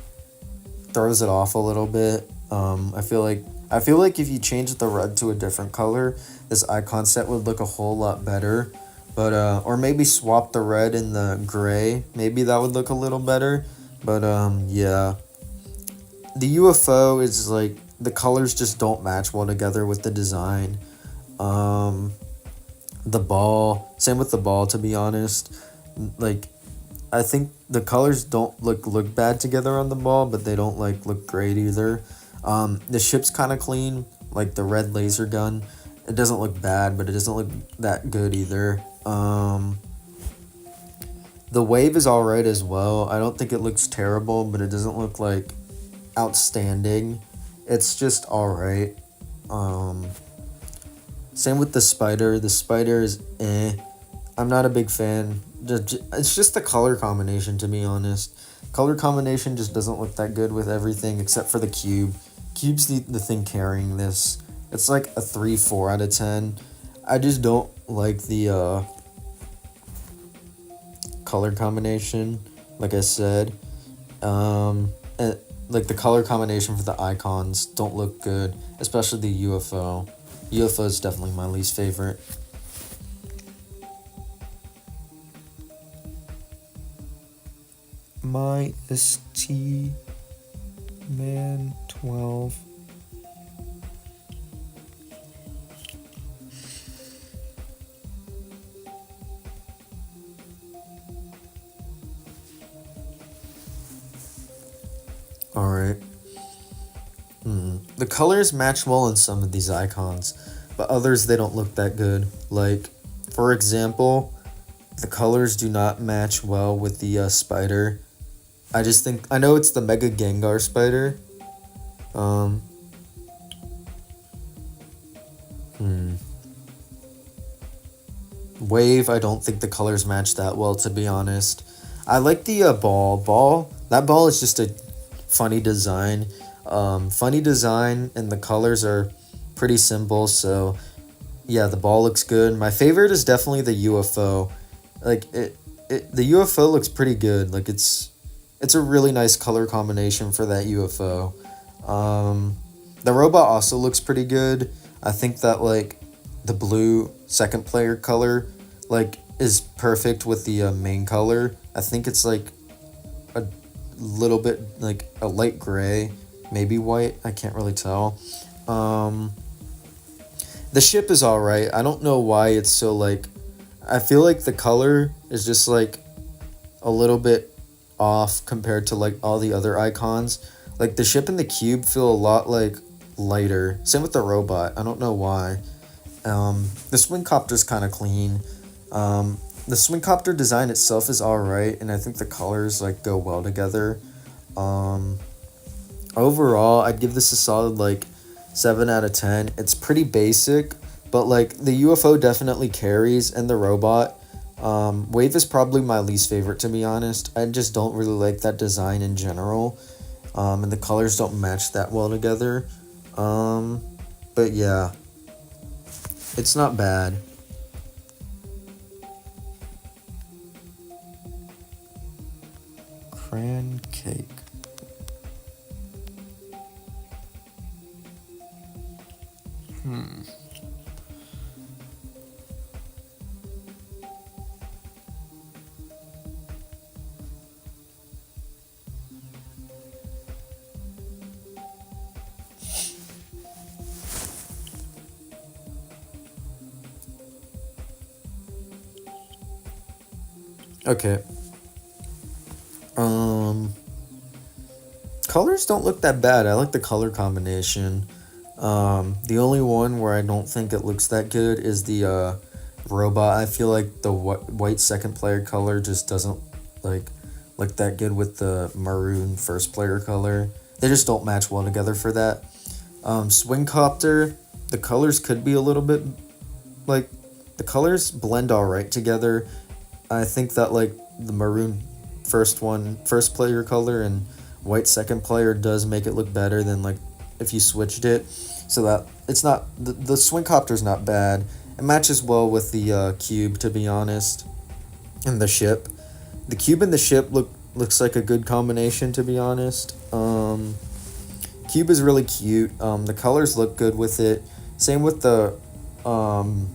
throws it off a little bit. I feel like if you change the red to a different color, this icon set would look a whole lot better. But or maybe swap the red and the gray. Maybe that would look a little better. But yeah. The UFO is like the colors just don't match well together with the design. The ball, same with the ball, to be honest. Like, I think the colors don't look bad together on the ball, but they don't like look great either. The ship's kind of clean, like the red laser gun. It doesn't look bad, but it doesn't look that good either. The wave is alright as well. I don't think it looks terrible, but it doesn't look like outstanding. It's just alright. Same with the spider. The spider is eh. I'm not a big fan. It's just the color combination, to be honest. Color combination just doesn't look that good with everything except for the cube. Cube's the thing carrying this. It's like a 3-4 out of 10. I just don't like the color combination, like I said. And, like the color combination for the icons don't look good, especially the UFO. UFO is definitely my least favorite. My ST Man 12. Alright. The colors match well in some of these icons, but others they don't look that good. Like, for example, the colors do not match well with the spider. I just think I know it's the Mega Gengar spider. Um, Wave, I don't think the colors match that well, to be honest. I like the ball. That ball is just a funny design. Funny design, and the colors are pretty simple. So, yeah, the ball looks good. My favorite is definitely the UFO. Like the UFO looks pretty good. Like it's a really nice color combination for that UFO. The robot also looks pretty good. I think that like the blue second player color like is perfect with the main color. I think it's like a little bit like a light gray, maybe white. I can't really tell. Um, the ship is all right. I don't know why it's so like. I feel like the color is just like a little bit off compared to like all the other icons. Like the ship and the cube feel a lot like lighter. Same with the robot. I don't know why. The swing copter's kind of clean. The swing copter design itself is alright, and I think the colors like go well together. Um, Overall, I'd give this a solid like 7 out of 10. It's pretty basic, but like the UFO definitely carries, and the robot. Wave is probably my least favorite, to be honest. I just don't really like that design in general, and the colors don't match that well together. But yeah, it's not bad. Cran cake. Okay. Um, Colors don't look that bad. I like the color combination. The only one where I don't think it looks that good is the robot. I feel like the white second player color just doesn't like look that good with the maroon first player color. They just don't match well together for that. Swing copter, the colors could be a little bit like the colors blend all right together. I think that like the maroon first player color, and white second player does make it look better than like if you switched it. So that it's not the swing copter's not bad. It matches well with the cube, to be honest, and the ship. The cube and the ship looks like a good combination, to be honest. Cube is really cute. The colors look good with it. Same with um,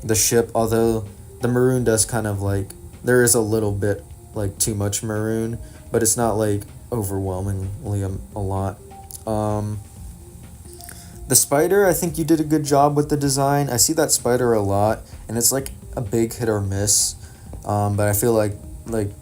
the ship, although the maroon does kind of like there is a little bit like too much maroon, but it's not like overwhelmingly a lot. Um, the spider, I think you did a good job with the design. I see that spider a lot, and it's like a big hit or miss. But I feel like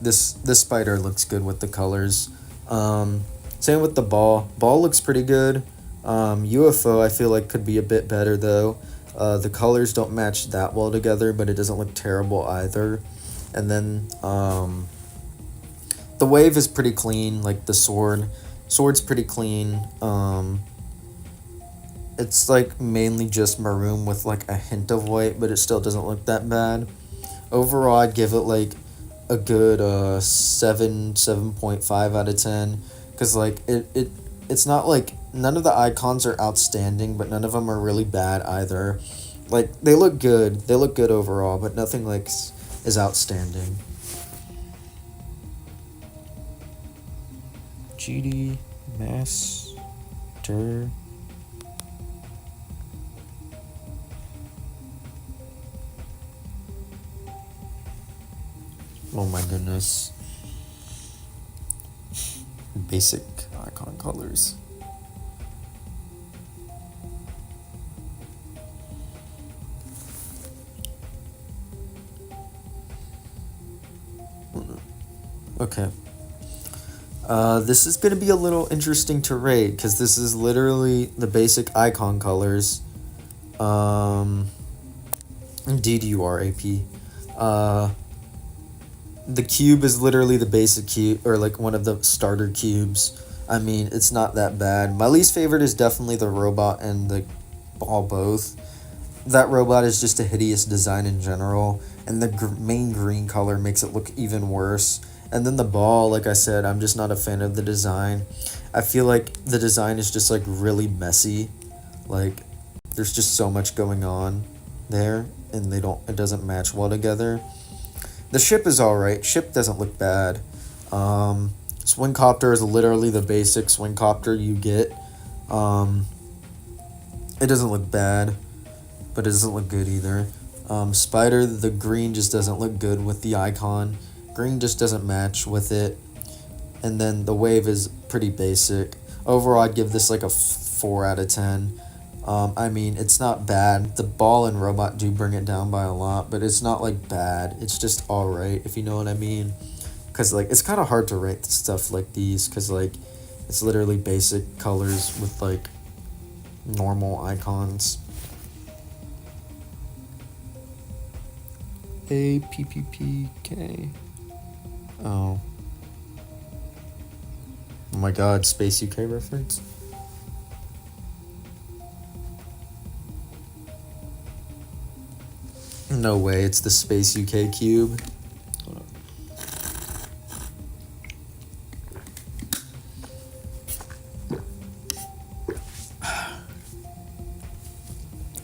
this spider looks good with the colors. Same with the ball. Ball looks pretty good. UFO I feel like could be a bit better though. The colors don't match that well together, but it doesn't look terrible either. And then the wave is pretty clean. Like the sword's pretty clean. It's like mainly just maroon with like a hint of white, but it still doesn't look that bad. Overall, I'd give it like a good 7.5 out of 10, because like it's not like none of the icons are outstanding, but none of them are really bad either. Like they look good overall, but nothing like is outstanding. GD Master. Oh my goodness. basic icon colors. Okay. This is going to be a little interesting to rate because this is literally the basic icon colors. DDURAP. The cube is literally the basic cube, or like one of the starter cubes. I mean, it's not that bad. My least favorite is definitely the robot and the ball both. That robot is just a hideous design in general, and the main green color makes it look even worse. And then the ball, like I said, I'm just not a fan of the design. I feel like the design is just like really messy. Like there's just so much going on there, and it doesn't match well together. The ship is alright. Ship doesn't look bad. Swingcopter is literally the basic swingcopter you get. It doesn't look bad, but it doesn't look good either. Spider, the green just doesn't look good with the icon. Green just doesn't match with it. And then the wave is pretty basic. Overall, I'd give this like a 4 out of 10. I mean, it's not bad. The ball and robot do bring it down by a lot, but it's not like bad. It's just alright, if you know what I mean. Because like it's kind of hard to rate stuff like these, because like it's literally basic colors with like normal icons. APPPK. Oh. Oh my god, Space UK reference? No way, it's the Space UK cube.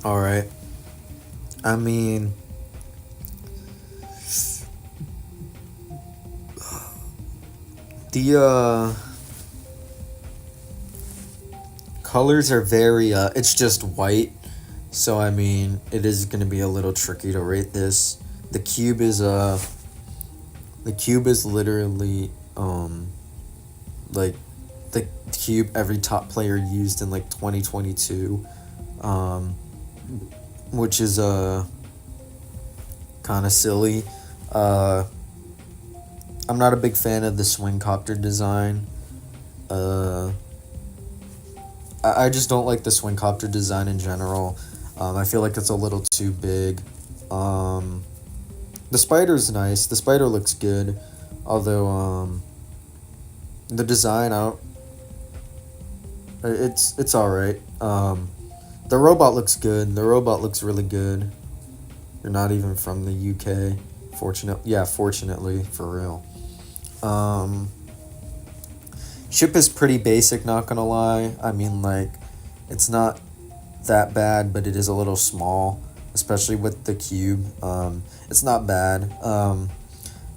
Alright. I mean, the colors are very it's just white, so I mean it is going to be a little tricky to rate this. The cube is literally like the cube every top player used in like 2022, which is kind of silly. I'm not a big fan of the swingcopter design. I just don't like the swingcopter design in general. I feel like it's a little too big. The spider's nice. The spider looks good, although the design it's all right. The robot looks good. The robot looks really good. You're not even from the UK. Fortunately, for real. Ship is pretty basic, not gonna lie. I mean, like, it's not that bad, but it is a little small, especially with the cube. It's not bad.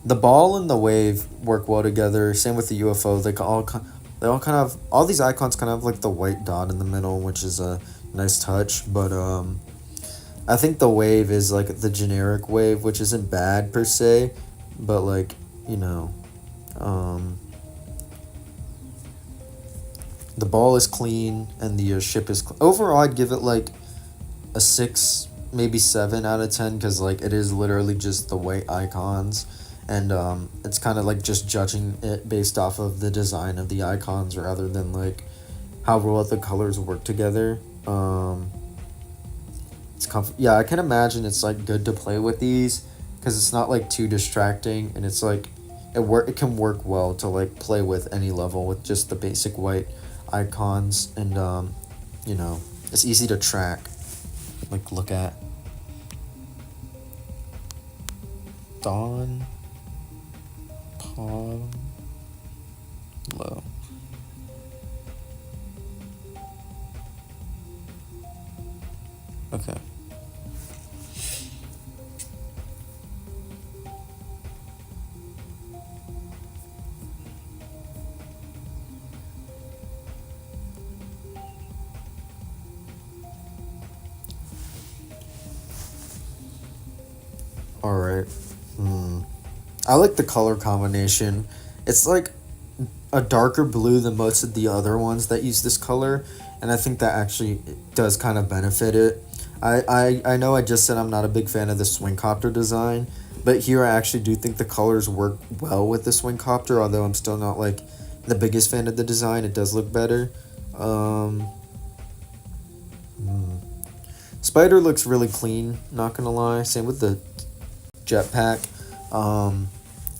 The ball and the wave work well together. Same with the UFO. All these icons kind of have like the white dot in the middle, which is a nice touch. But I think the wave is like the generic wave, which isn't bad per se, but like, you know, the ball is clean and the ship is overall I'd give it like a 6, maybe 7 out of 10, because like it is literally just the white icons, and it's kind of like just judging it based off of the design of the icons rather than like how well the colors work together. Yeah, I can imagine it's like good to play with these because it's not like too distracting, and it's like it can work well to like play with any level with just the basic white icons, and you know, it's easy to track, like look at. Dawn Palm Low. Okay. All right. I like the color combination. It's like a darker blue than most of the other ones that use this color, and I think that actually does kind of benefit it. I know I just said I'm not a big fan of the swing copter design, but here I actually do think the colors work well with the swing copter, although I'm still not like the biggest fan of the design. It does look better. Um, Spider looks really clean, not gonna lie. Same with the jetpack.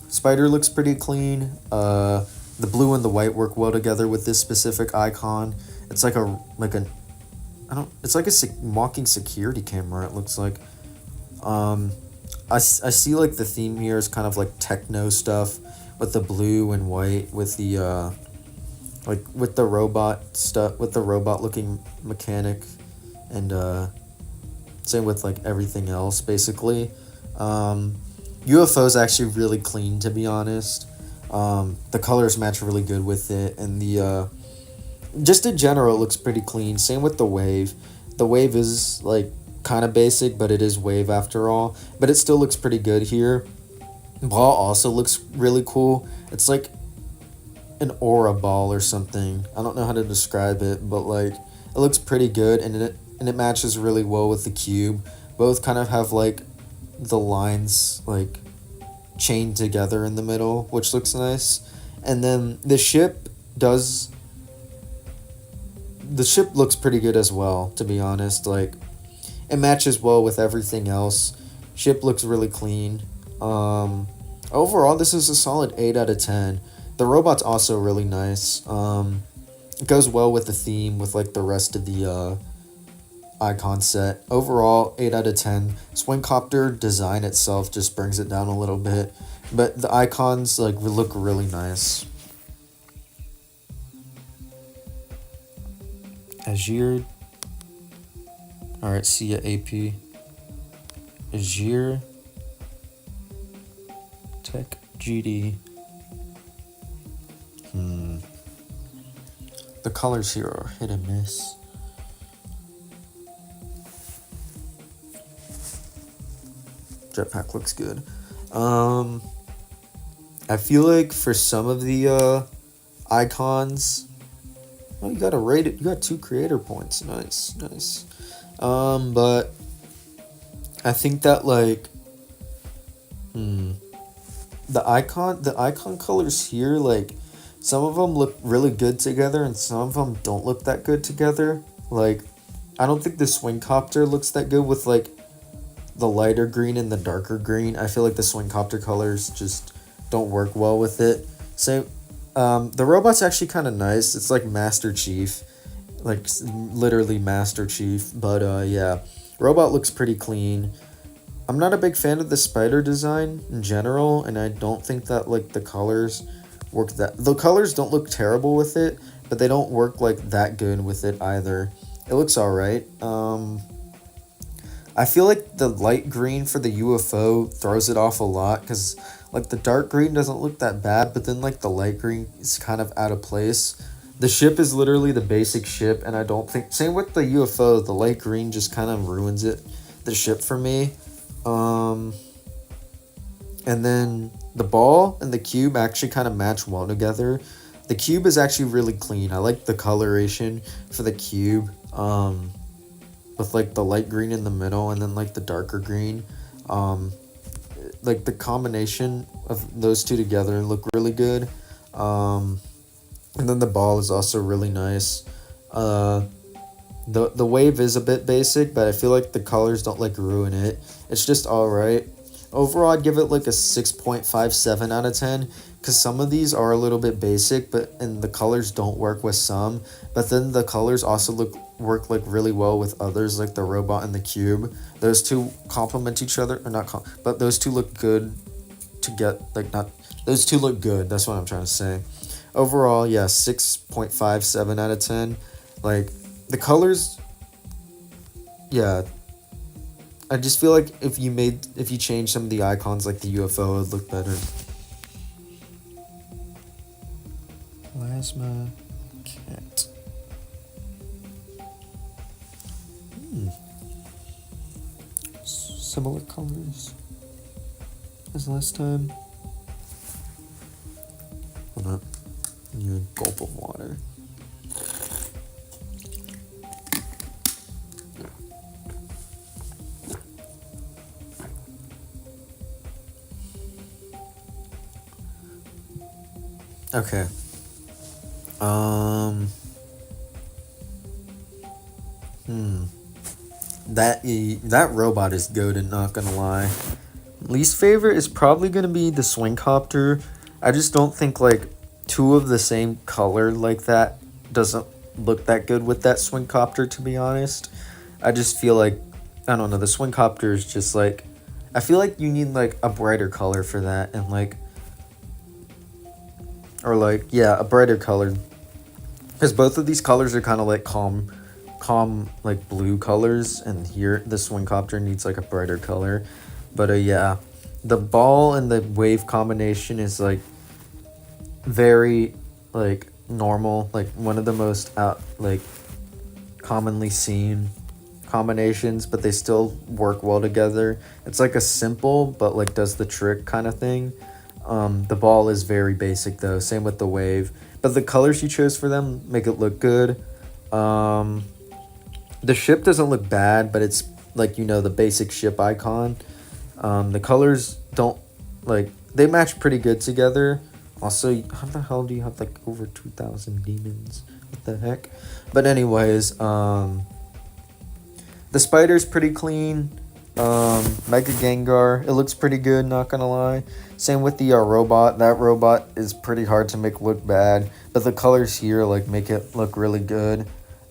Spider looks pretty clean. The blue and the white work well together with this specific icon. It's like a I don't. It's like a walking security camera. It looks like. I see like the theme here is kind of like techno stuff with the blue and white with the like with the robot stuff with the robot looking mechanic, and same with like everything else basically. UFO is actually really clean, to be honest. The colors match really good with it, and the just in general it looks pretty clean. Same with the wave. The wave is like kind of basic, but it is wave after all. But it still looks pretty good here. Ball also looks really cool. It's like an aura ball or something. I don't know how to describe it, but like it looks pretty good, and it matches really well with the cube. Both kind of have like the lines like chained together in the middle, which looks nice. And then the ship looks pretty good as well, to be honest. Like it matches well with everything else. Ship looks really clean. Overall this is a solid 8 out of 10. The robot's also really nice. It goes well with the theme with like the rest of the icon set. Overall 8 out of 10. Swingcopter design itself just brings it down a little bit, but the icons like look really nice. Azure. Alright, see ya AP. Azure Tech GD. The colors here are hit and miss. Jetpack looks good. I feel like for some of the icons, oh, you got a rated. You got 2 creator points. Nice. But I think that like, the icon colors here, like some of them look really good together, and some of them don't look that good together. Like, I don't think the swing copter looks that good with like the lighter green and the darker green. I feel like the swing copter colors just don't work well with it. So, the robot's actually kind of nice. It's like Master Chief, like literally Master Chief. But yeah, robot looks pretty clean. I'm not a big fan of the spider design in general, and I don't think that like the colors work that. The colors don't look terrible with it, but they don't work like that good with it either. It looks alright. I feel like the light green for the UFO throws it off a lot, because like the dark green doesn't look that bad, but then like the light green is kind of out of place. The ship is literally the basic ship, and I don't think, same with the UFO, the light green just kind of ruins the ship for me. And then the ball and the cube actually kind of match well together. The cube is actually really clean. I like the coloration for the cube. With like the light green in the middle and then like the darker green. Like the combination of those two together look really good. And then the ball is also really nice. The wave is a bit basic, but I feel like the colors don't like ruin it. It's just alright. Overall, I'd give it like a 6.57 out of 10, because some of these are a little bit basic, and the colors don't work with some. But then the colors also work like really well with others, like the robot and the cube. Those two complement each other, or not, but those two look good to get like not. Those two look good. That's what I'm trying to say. Overall, yeah, 6.57 out of 10. Like the colors, yeah. I just feel like if you change some of the icons like the UFO, it would look better. Plasma cat. Similar colors as last time. Hold up. You a gulp of water. Okay. Hmm. That robot is goated, not gonna lie. Least favorite is probably gonna be the swing copter. I just don't think like two of the same color like that doesn't look that good with that swing copter, to be honest. I just feel like I don't know, the swing copter is just like I feel like you need like a brighter color for that and like or like yeah, a brighter color. Because both of these colors are kind of like calm like blue colors, and here the swing copter needs like a brighter color. But yeah, the ball and the wave combination is like very like normal, like one of the most out like commonly seen combinations, but they still work well together. It's like a simple but like does the trick kind of thing. The ball is very basic though, same with the wave, but the colors you chose for them make it look good. um the ship doesn't look bad, but it's like the basic ship icon. The colors don't like they match pretty good together. Also, how the hell do you have like over 2,000 demons? What the heck? But anyways, the spider's pretty clean. Mega Gengar, it looks pretty good, not gonna lie. Same with the robot. That robot is pretty hard to make look bad, but the colors here like make it look really good.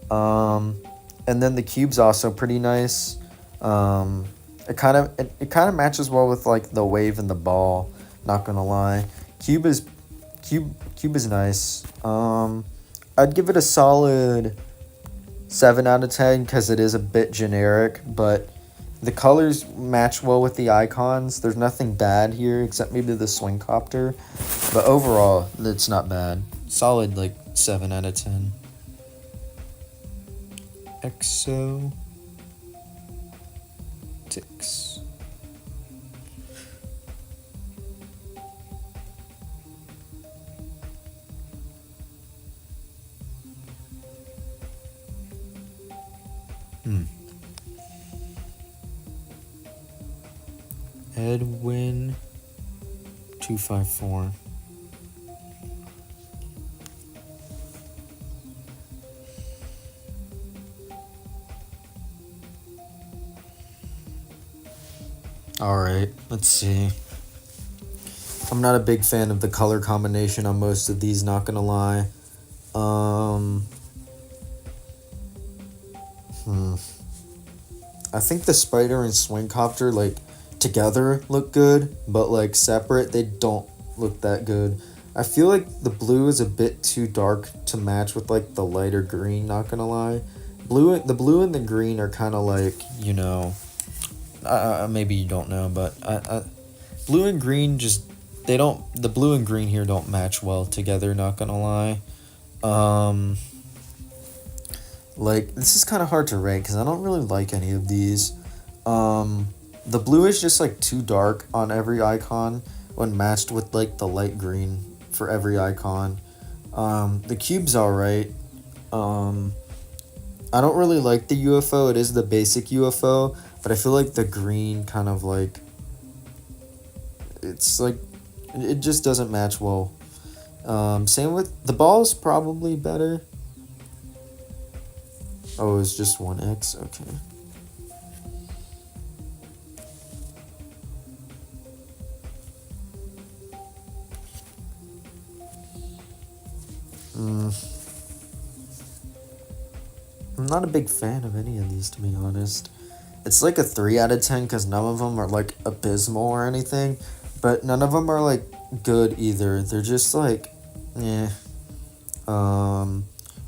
Um, and then the cube's also pretty nice. It kind of matches well with like the wave and the ball. Not gonna lie, cube is cube is nice. I'd give it a solid 7 out of 10 because it is a bit generic, but the colors match well with the icons. There's nothing bad here except maybe the swing copter, but overall, it's not bad. Solid like 7 out of 10. Exotix. Edwin 254. Alright, let's see. I'm not a big fan of the color combination on most of these, not gonna lie. I think the spider and swing copter like together look good, but like separate they don't look that good. I feel like the blue is a bit too dark to match with like the lighter green, not gonna lie. The blue and the green are kind of like, maybe you don't know, but blue and green just the blue and green here don't match well together, not gonna lie. Like this is kind of hard to rank because I don't really like any of these. The blue is just like too dark on every icon when matched with like the light green for every icon. The cube's alright. I don't really like the UFO. It is the basic UFO, but I feel like the green kind of like it's like it just doesn't match well. Same with the ball's probably better. Oh, it's just 1x? Okay. I'm not a big fan of any of these, to be honest. It's like a 3 out of 10 because none of them are like abysmal or anything, but none of them are like good either. They're just like, yeah.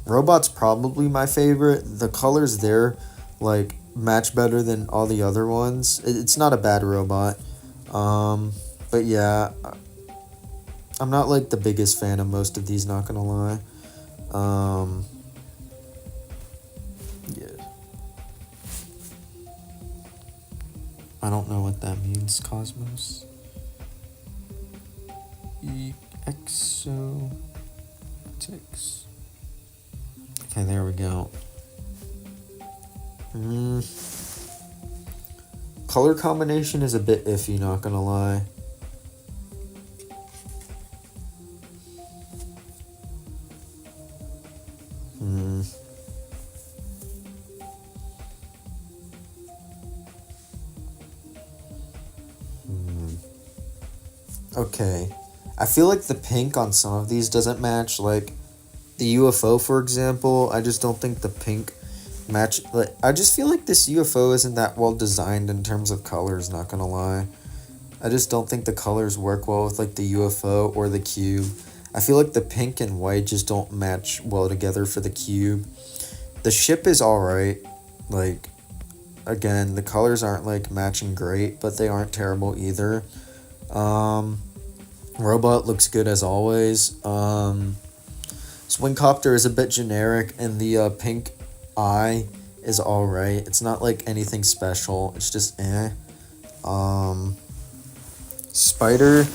Robot's probably my favorite. The colors there, like, match better than all the other ones. It's not a bad robot. But yeah, I'm not like the biggest fan of most of these, not gonna lie. Yeah. I don't know what that means, Cosmos. EXO. Tactics. Okay, there we go. Color combination is a bit iffy, not gonna lie. Okay. I feel like the pink on some of these doesn't match, like the UFO, for example. I just don't think the pink match. Like, I just feel like this UFO isn't that well designed in terms of colors, not gonna lie. I just don't think the colors work well with like the UFO or the cube. I feel like the pink and white just don't match well together for the cube. The ship is alright. Like, again, the colors aren't like matching great, but they aren't terrible either. Robot looks good as always. Swingcopter is a bit generic, and the pink eye is alright. It's not like anything special. It's just eh. Spider,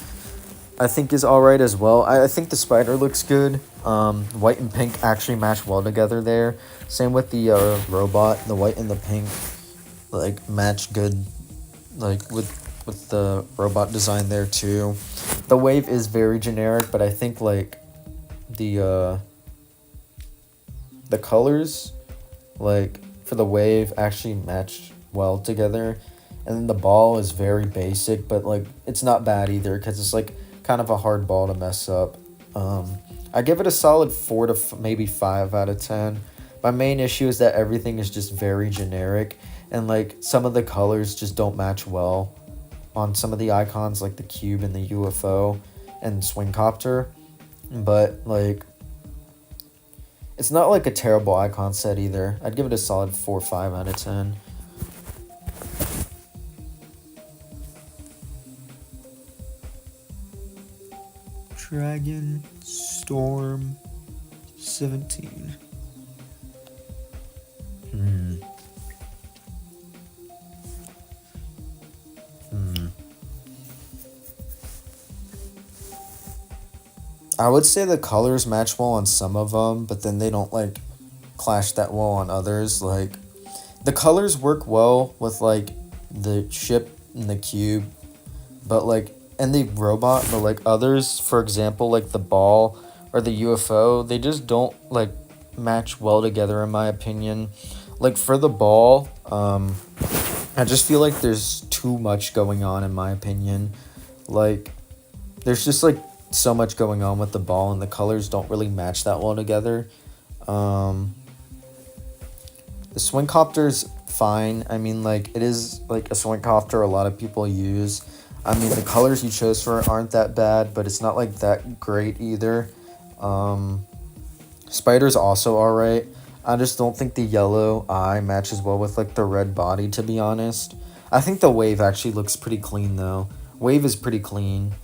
I think, is alright as well. I think the spider looks good. White and pink actually match well together there. Same with the robot. The white and the pink like match good, like with the robot design there too. The wave is very generic, but I think like the colors like for the wave actually match well together, and then the ball is very basic, but like it's not bad either because it's like kind of a hard ball to mess up. I give it a solid 4 to maybe 5 out of 10. My main issue is that everything is just very generic, and like some of the colors just don't match well on some of the icons, like the cube and the UFO and Swingcopter. But like it's not like a terrible icon set either. I'd give it a solid 4 or 5 out of 10. Dragon Storm 17. I would say the colors match well on some of them, but then they don't like clash that well on others. Like the colors work well with like the ship and the cube, but like and the robot, but like others, for example, like the ball or the UFO, they just don't like match well together in my opinion. Like for the ball, I just feel like there's too much going on in my opinion. Like there's just like so much going on with the ball, and the colors don't really match that well together. The Swingcopter's fine. I mean, like, it is like a Swingcopter a lot of people use. I mean, the colors you chose for it aren't that bad, but it's not like that great either. Spider's also alright. I just don't think the yellow eye matches well with like the red body, to be honest. I think the wave actually looks pretty clean though. Wave is pretty clean.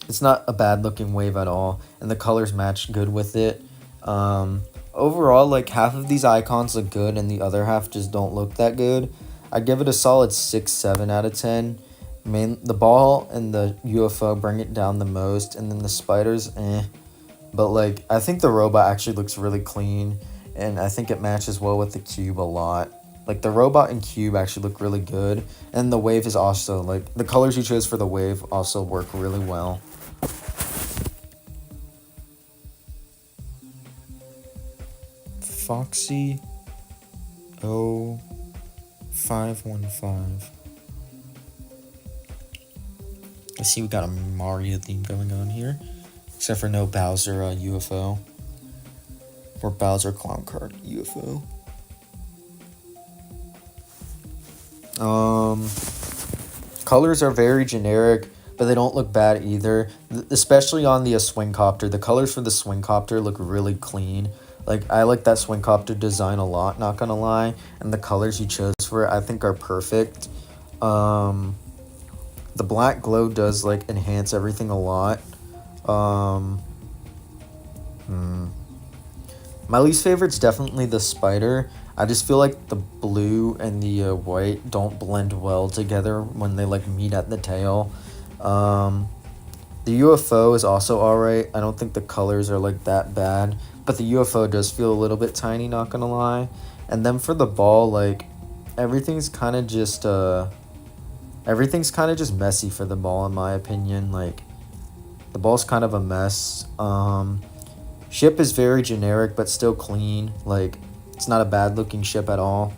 It's not a bad looking wave at all, and the colors match good with it. Overall, like half of these icons look good and the other half just don't look that good. I give it a solid 6-7 out of 10. The ball and the UFO bring it down the most, and then the spiders but like I think the robot actually looks really clean, and I think it matches well with the cube a lot. Like the robot and cube actually look really good, and the wave is also like the colors you chose for the wave also work really well. Foxy 0515. I see we got a Mario theme going on here, except for no Bowser UFO or Bowser clown card UFO. Colors are very generic, but they don't look bad either. Especially on the Swingcopter. The colors for the Swingcopter look really clean. Like, I like that Swingcopter design a lot, not gonna lie. And the colors you chose for it, I think, are perfect. The black glow does, like, enhance everything a lot. My least favorite's definitely the spider. I just feel like the blue and the white don't blend well together when they like meet at the tail. The UFO is also alright. I don't think the colors are like that bad, but the UFO does feel a little bit tiny, not gonna lie. And then for the ball, like everything's kind of just everything's kind of just messy for the ball in my opinion. Like the ball's kind of a mess. Ship is very generic but still clean. Like it's not a bad looking ship at all.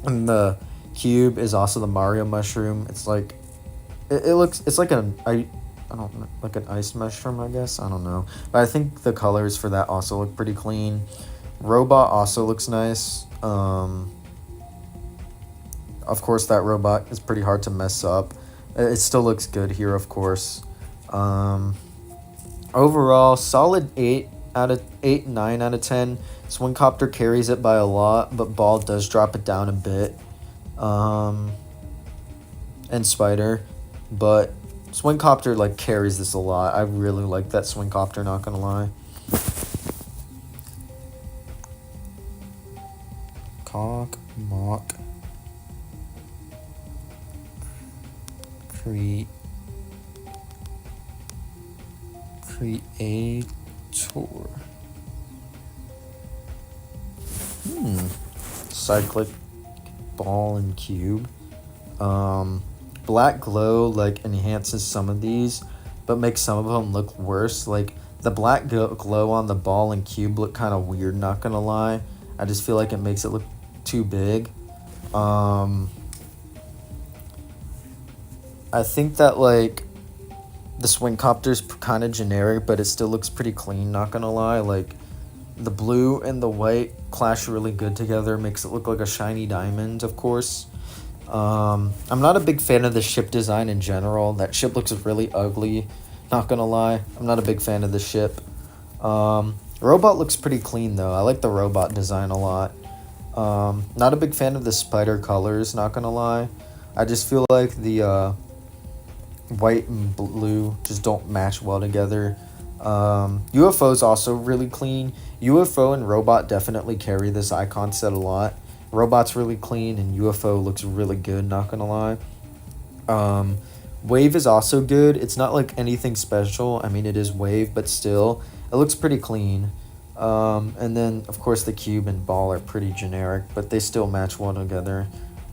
And the cube is also the Mario mushroom. It's like it looks it's like I don't know, like an ice mushroom, I guess. I don't know. But I think the colors for that also look pretty clean. Robot also looks nice. Of course that robot is pretty hard to mess up. It still looks good here, of course. Overall, solid 9 out of 10. Swingcopter carries it by a lot, but Ball does drop it down a bit. And Spider, but Swingcopter like carries this a lot. I really like that Swingcopter, not gonna lie. Cock, mock, creator. Cyclic ball and cube. Black glow like enhances some of these, but makes some of them look worse. Like the black glow on the ball and cube look kind of weird, not gonna lie. I just feel like it makes it look too big. I think that like the Swingcopter's kind of generic, but it still looks pretty clean, not gonna lie. Like the blue and the white clash really good together, makes it look like a shiny diamond, of course. I'm not a big fan of the ship design in general. That ship looks really ugly, not gonna lie. I'm not a big fan of the ship. Robot looks pretty clean though. I like the robot design a lot. Not a big fan of the spider colors, not gonna lie. I just feel like the white and blue just don't match well together. UFO is also really clean. UFO and Robot definitely carry this icon set a lot. Robot's really clean and UFO looks really good, not gonna lie. Wave is also good. It's not like anything special. I mean, it is Wave, but still, it looks pretty clean. And then, of course, the cube and ball are pretty generic, but they still match well together.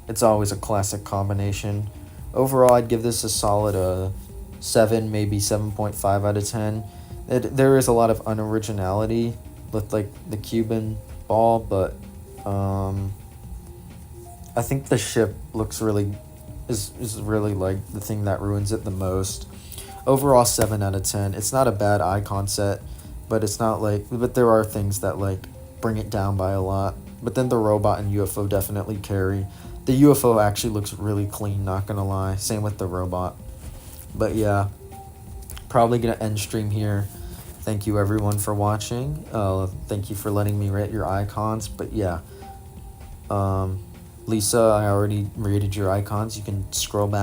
It's always a classic combination. Overall, I'd give this a solid 7, maybe 7.5 out of 10. There is a lot of unoriginality with like the cube and ball, but I think the ship looks really is really like the thing that ruins it the most. Overall, 7 out of 10. It's not a bad icon set, but it's not like, but there are things that like bring it down by a lot. But then the robot and UFO definitely carry. The UFO actually looks really clean, not gonna lie. Same with the robot. But yeah, probably gonna end stream here. Thank you everyone for watching. Thank you for letting me rate your icons. But yeah, Lisa, I already rated your icons. You can scroll back